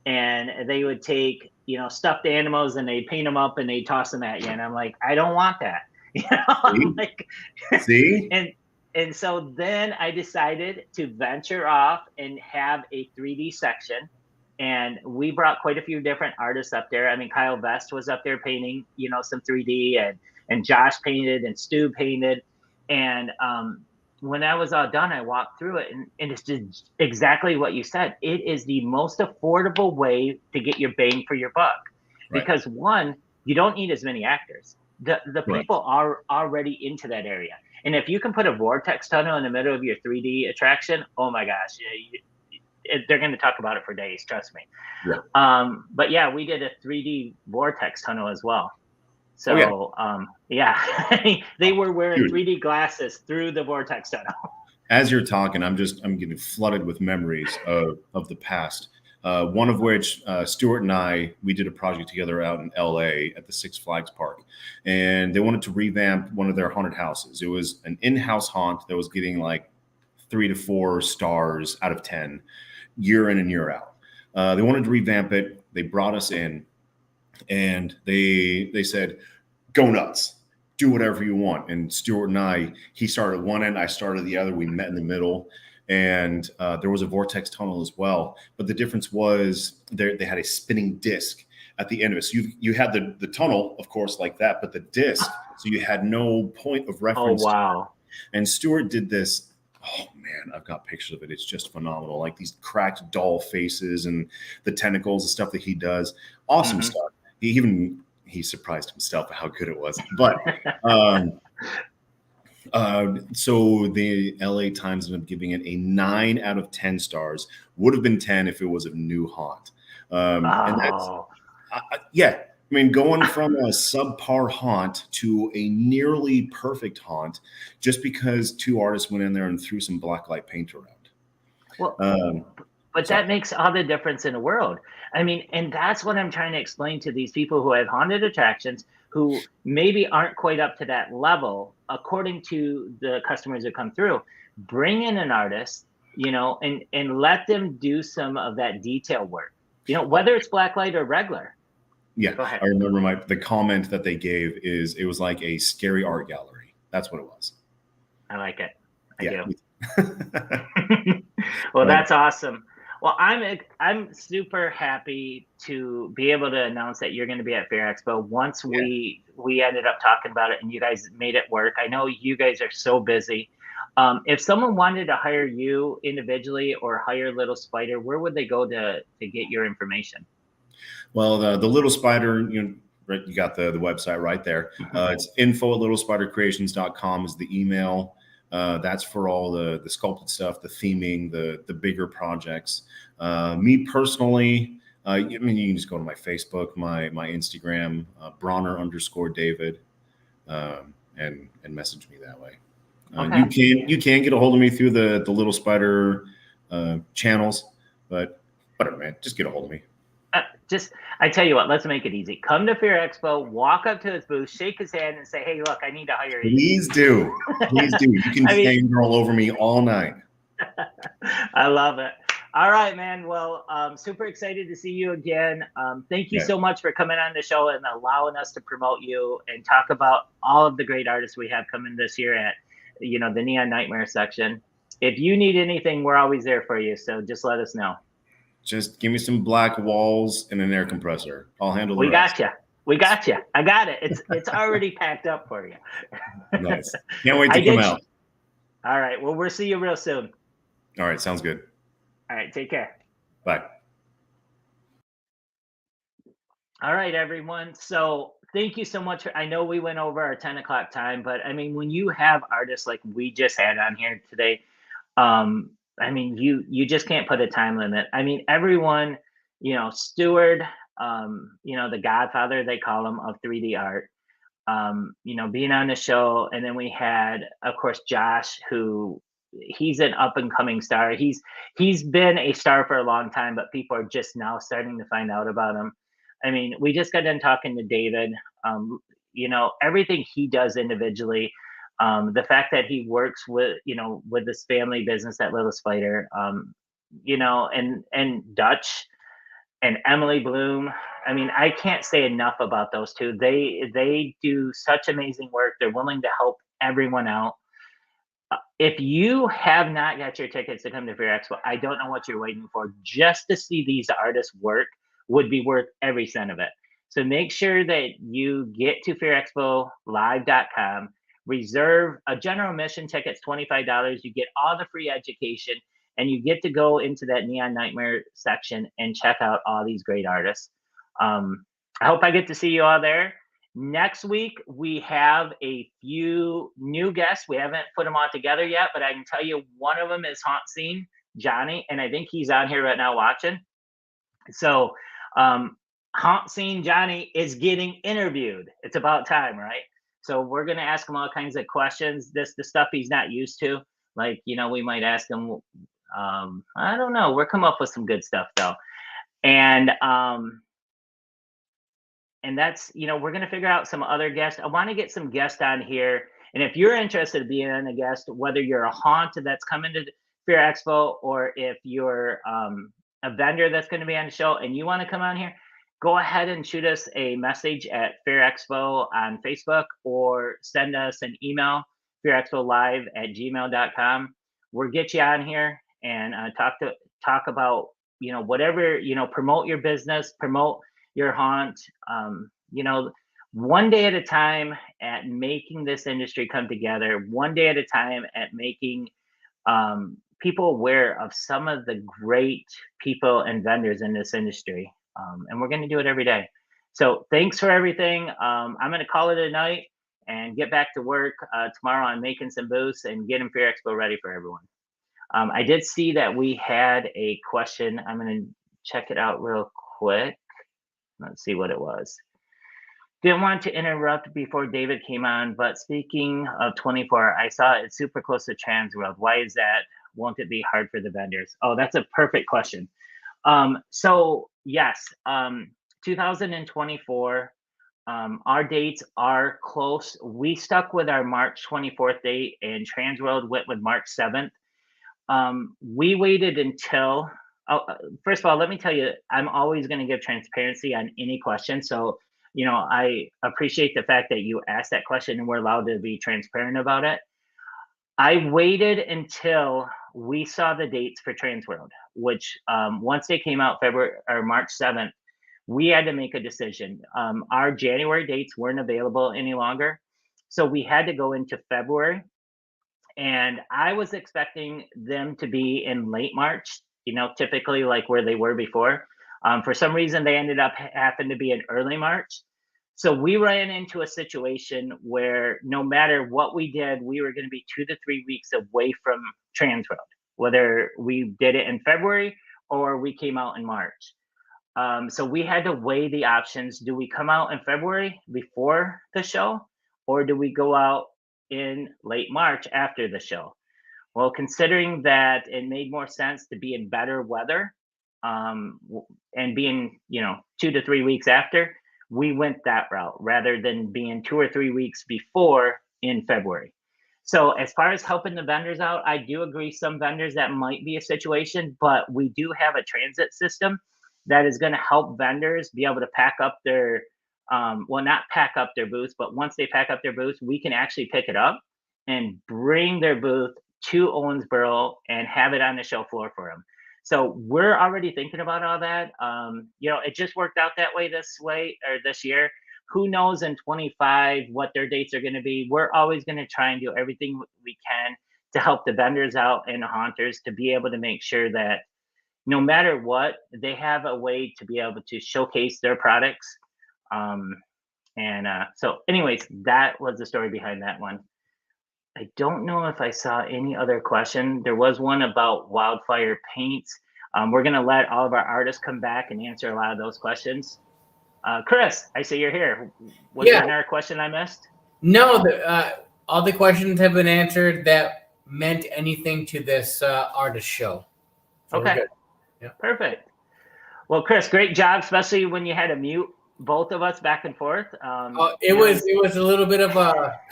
and they would take, you know, stuffed animals and they paint them up and they toss them at you, and I'm like, I don't want that. You know, I'm like, See? And so then I decided to venture off and have a 3D section. And we brought quite a few different artists up there. I mean, Kyle Vest was up there painting, you know, some 3D, and Josh painted and Stu painted. And when I was all done, I walked through it, and it's just exactly what you said. It is the most affordable way to get your bang for your buck. Right. Because one, you don't need as many actors. The Right. people are already into that area. And if you can put a vortex tunnel in the middle of your 3D attraction, oh my gosh, they're going to talk about it for days, trust me. Yeah. But yeah, we did a 3D vortex tunnel as well. So yeah, they were wearing 3D glasses through the vortex tunnel. As you're talking, I'm getting flooded with memories of the past. One of which, Stuart and I, we did a project together out in LA at the Six Flags Park, and they wanted to revamp one of their haunted houses. It was an in-house haunt that was getting like 3 to 4 stars out of 10 year in and year out. They wanted to revamp it. They brought us in, and they said, go nuts, do whatever you want. And Stuart and I, he started one end, I started the other. We met in the middle, and there was a vortex tunnel as well. But the difference was they had a spinning disc at the end of it. So you had the tunnel, of course, like that, but the disc, so you had no point of reference. Oh, wow. And Stuart did this. Oh man, I've got pictures of it. It's just phenomenal. Like these cracked doll faces and the tentacles, the stuff that he does. Awesome stuff. He surprised himself at how good it was. But so the LA Times ended up giving it a 9 out of 10 stars. Would have been 10 if it was a new haunt. And that's yeah. I mean, going from a subpar haunt to a nearly perfect haunt just because 2 artists went in there and threw some blacklight paint around. Well, but that makes all the difference in the world. I mean, and that's what I'm trying to explain to these people who have haunted attractions who maybe aren't quite up to that level, according to the customers that come through. Bring in an artist, you know, and let them do some of that detail work, you know, whether it's blacklight or regular. Yeah, I remember the comment that they gave is it was like a scary art gallery. That's what it was. I like it. I do. Well, that's awesome. Well, I'm super happy to be able to announce that you're going to be at Fair Expo. Once we ended up talking about it and you guys made it work. I know you guys are so busy. If someone wanted to hire you individually or hire Little Spider, where would they go to get your information? Well, the Little Spider, you got the website right there. It's info@littlespidercreations.com is the email. That's for all the sculpted stuff, the theming, the bigger projects. Me personally, I mean, you can just go to my Facebook, my Instagram, Brawner_David, and message me that way. Okay. You can get a hold of me through the Little Spider channels, but whatever, man, just get a hold of me. I tell you what, let's make it easy. Come to Fair Expo, walk up to his booth, shake his hand, and say, "Hey, look, I need to hire you." Please do. Please do. You can fangirl over me all night. I love it. All right, man. Well, super excited to see you again. Thank you so much for coming on the show and allowing us to promote you and talk about all of the great artists we have coming this year at, you know, the Neon Nightmare section. If you need anything, we're always there for you. So just let us know. Just give me some black walls and an air compressor. I'll handle the rest. We got you. I got it. It's already packed up for you. Nice. Can't wait to come out. All right. Well, we'll see you real soon. All right. Sounds good. All right. Take care. Bye. All right, everyone. So thank you so much. I know we went over our 10 o'clock time, but I mean, when you have artists like we just had on here today, I mean, you just can't put a time limit. I mean, everyone, Stuart, the godfather, they call him, of 3D art, being on the show. And then we had, of course, Josh, who he's an up and coming star. He's been a star for a long time, but people are just now starting to find out about him. I mean, we just got done talking to David. Everything he does individually, the fact that he works with this family business at Little Spider, and Dutch and Emily Bloom. I mean, I can't say enough about those two. They do such amazing work. They're willing to help everyone out. If you have not got your tickets to come to Fear Expo, I don't know what you're waiting for. Just to see these artists work would be worth every cent of it. So make sure that you get to fearexpolive.com, reserve a general admission ticket's $25. You get all the free education, and you get to go into that Neon Nightmare section and check out all these great artists. I hope I get to see you all there. Next week, we have a few new guests. We haven't put them all together yet, but I can tell you one of them is Haunt Scene, Johnny, and I think he's on here right now watching. So Haunt Scene Johnny is getting interviewed. It's about time, right? So we're going to ask him all kinds of questions, the stuff he's not used to. Like, we might ask him, I don't know. We'll come up with some good stuff, though. And that's, we're going to figure out some other guests. I want to get some guests on here. And if you're interested in being a guest, whether you're a haunt that's coming to Fear Expo, or if you're a vendor that's going to be on the show and you want to come on here, go ahead and shoot us a message at Fear Expo on Facebook, or send us an email, fearexpolive@gmail.com. We'll get you on here and talk about, whatever, promote your business, promote your haunt, one day at a time at making this industry come together, one day at a time at making people aware of some of the great people and vendors in this industry. And we're going to do it every day. So thanks for everything. I'm going to call it a night and get back to work tomorrow on making some booths and getting Fear Expo ready for everyone. I did see that we had a question. I'm going to check it out real quick. Let's see what it was. Didn't want to interrupt before David came on, but speaking of 24, I saw it's super close to Transworld. Why is that? Won't it be hard for the vendors? Oh, that's a perfect question. So yes, 2024, our dates are close. We stuck with our March 24th date, and Transworld went with March 7th. We waited until, first of all, let me tell you, I'm always going to give transparency on any question. So, I appreciate the fact that you asked that question and we're allowed to be transparent about it. I waited until we saw the dates for Transworld, which once they came out February or March 7th, we had to make a decision. Our January dates weren't available any longer, so we had to go into February. And I was expecting them to be in late March, typically like where they were before. For some reason, they ended up having to be in early March. So we ran into a situation where no matter what we did, we were going to be 2 to 3 weeks away from Transworld, whether we did it in February or we came out in March. So we had to weigh the options. Do we come out in February before the show, or do we go out in late March after the show? Well, considering that it made more sense to be in better weather and being, 2 to 3 weeks after, we went that route rather than being 2 or 3 weeks before in February. So as far as helping the vendors out, I do agree some vendors that might be a situation, but we do have a transit system that is going to help vendors be able to pack up their, not pack up their booths, but once they pack up their booths, we can actually pick it up and bring their booth to Owensboro and have it on the show floor for them. So we're already thinking about all that. It just worked out that way this year. Who knows in 25 what their dates are going to be. We're always going to try and do everything we can to help the vendors out and the haunters to be able to make sure that no matter what, they have a way to be able to showcase their products So anyways, that was the story behind that one. I don't know if I saw any other question. There was one about wildfire paints. We're going to let all of our artists come back and answer a lot of those questions. Chris, I see you're here. Was there another question I missed? No, all the questions have been answered that meant anything to this artist show. So okay. Yeah. Perfect. Well, Chris, great job, especially when you had to mute both of us back and forth. It was a little bit of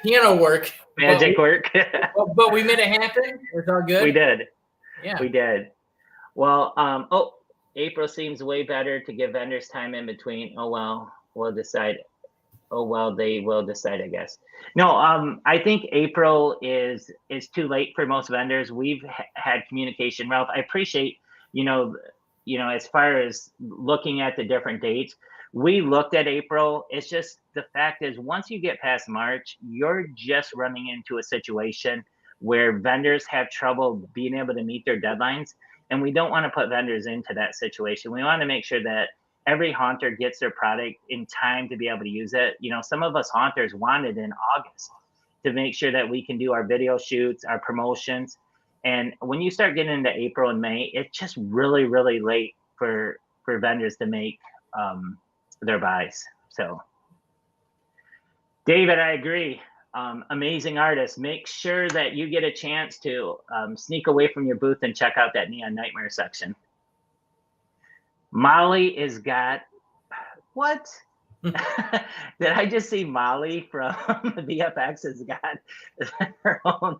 piano work. Magic work. but we made it happen. It's all good. We did. Yeah. We did. Well, April seems way better to give vendors time in between. Oh, well, we'll decide. Oh, well, they will decide, I guess. No, I think April is too late for most vendors. We've had communication. Ralph, I appreciate, as far as looking at the different dates, we looked at April. It's just the fact is once you get past March, you're just running into a situation where vendors have trouble being able to meet their deadlines. And we don't want to put vendors into that situation. We want to make sure that every haunter gets their product in time to be able to use it. Some of us haunters want it in August to make sure that we can do our video shoots, our promotions. And when you start getting into April and May, it's just really, really late for vendors to make their buys. So, David, I agree. Amazing artist. Make sure that you get a chance to sneak away from your booth and check out that Neon Nightmare section. Molly has got what? Did I just see Molly from VFX has got her own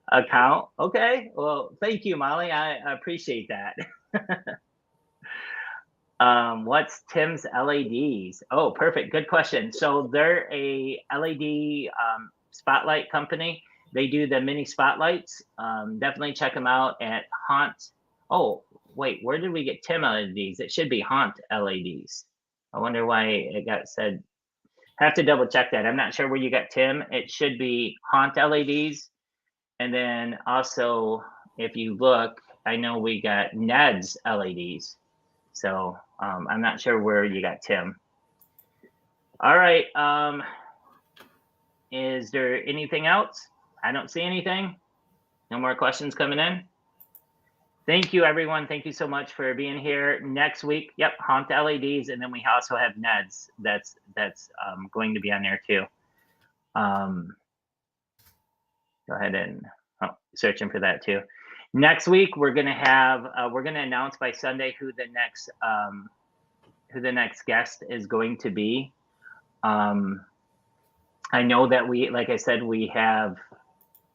account? Okay. Well, thank you, Molly. I appreciate that. What's Tim's LEDs? Oh, perfect. Good question. So they're a LED spotlight company. They do the mini spotlights. Definitely check them out at Haunt. Oh, wait, where did we get Tim LEDs? It should be Haunt LEDs. I wonder why it got said. Have to double check that. I'm not sure where you got Tim. It should be Haunt LEDs. And then also, if you look, I know we got Ned's LEDs. So I'm not sure where you got Tim. All right. Is there anything else? I don't see anything. No more questions coming in. Thank you, everyone. Thank you so much for being here. Next week, yep, Haunt LEDs, and then we also have Ned's. That's going to be on there too. Go ahead and searching for that too. Next week, we're gonna have we're gonna announce by Sunday who the next guest is going to be. I know that like I said, we have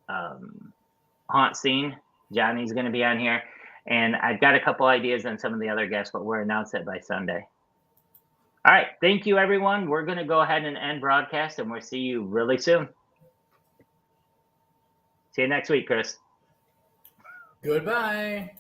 Haunt Scene. Johnny's going to be on here, and I've got a couple ideas on some of the other guests, but we'll announce it by Sunday. All right, thank you, everyone. We're going to go ahead and end broadcast, and we'll see you really soon. See you next week, Chris. Goodbye.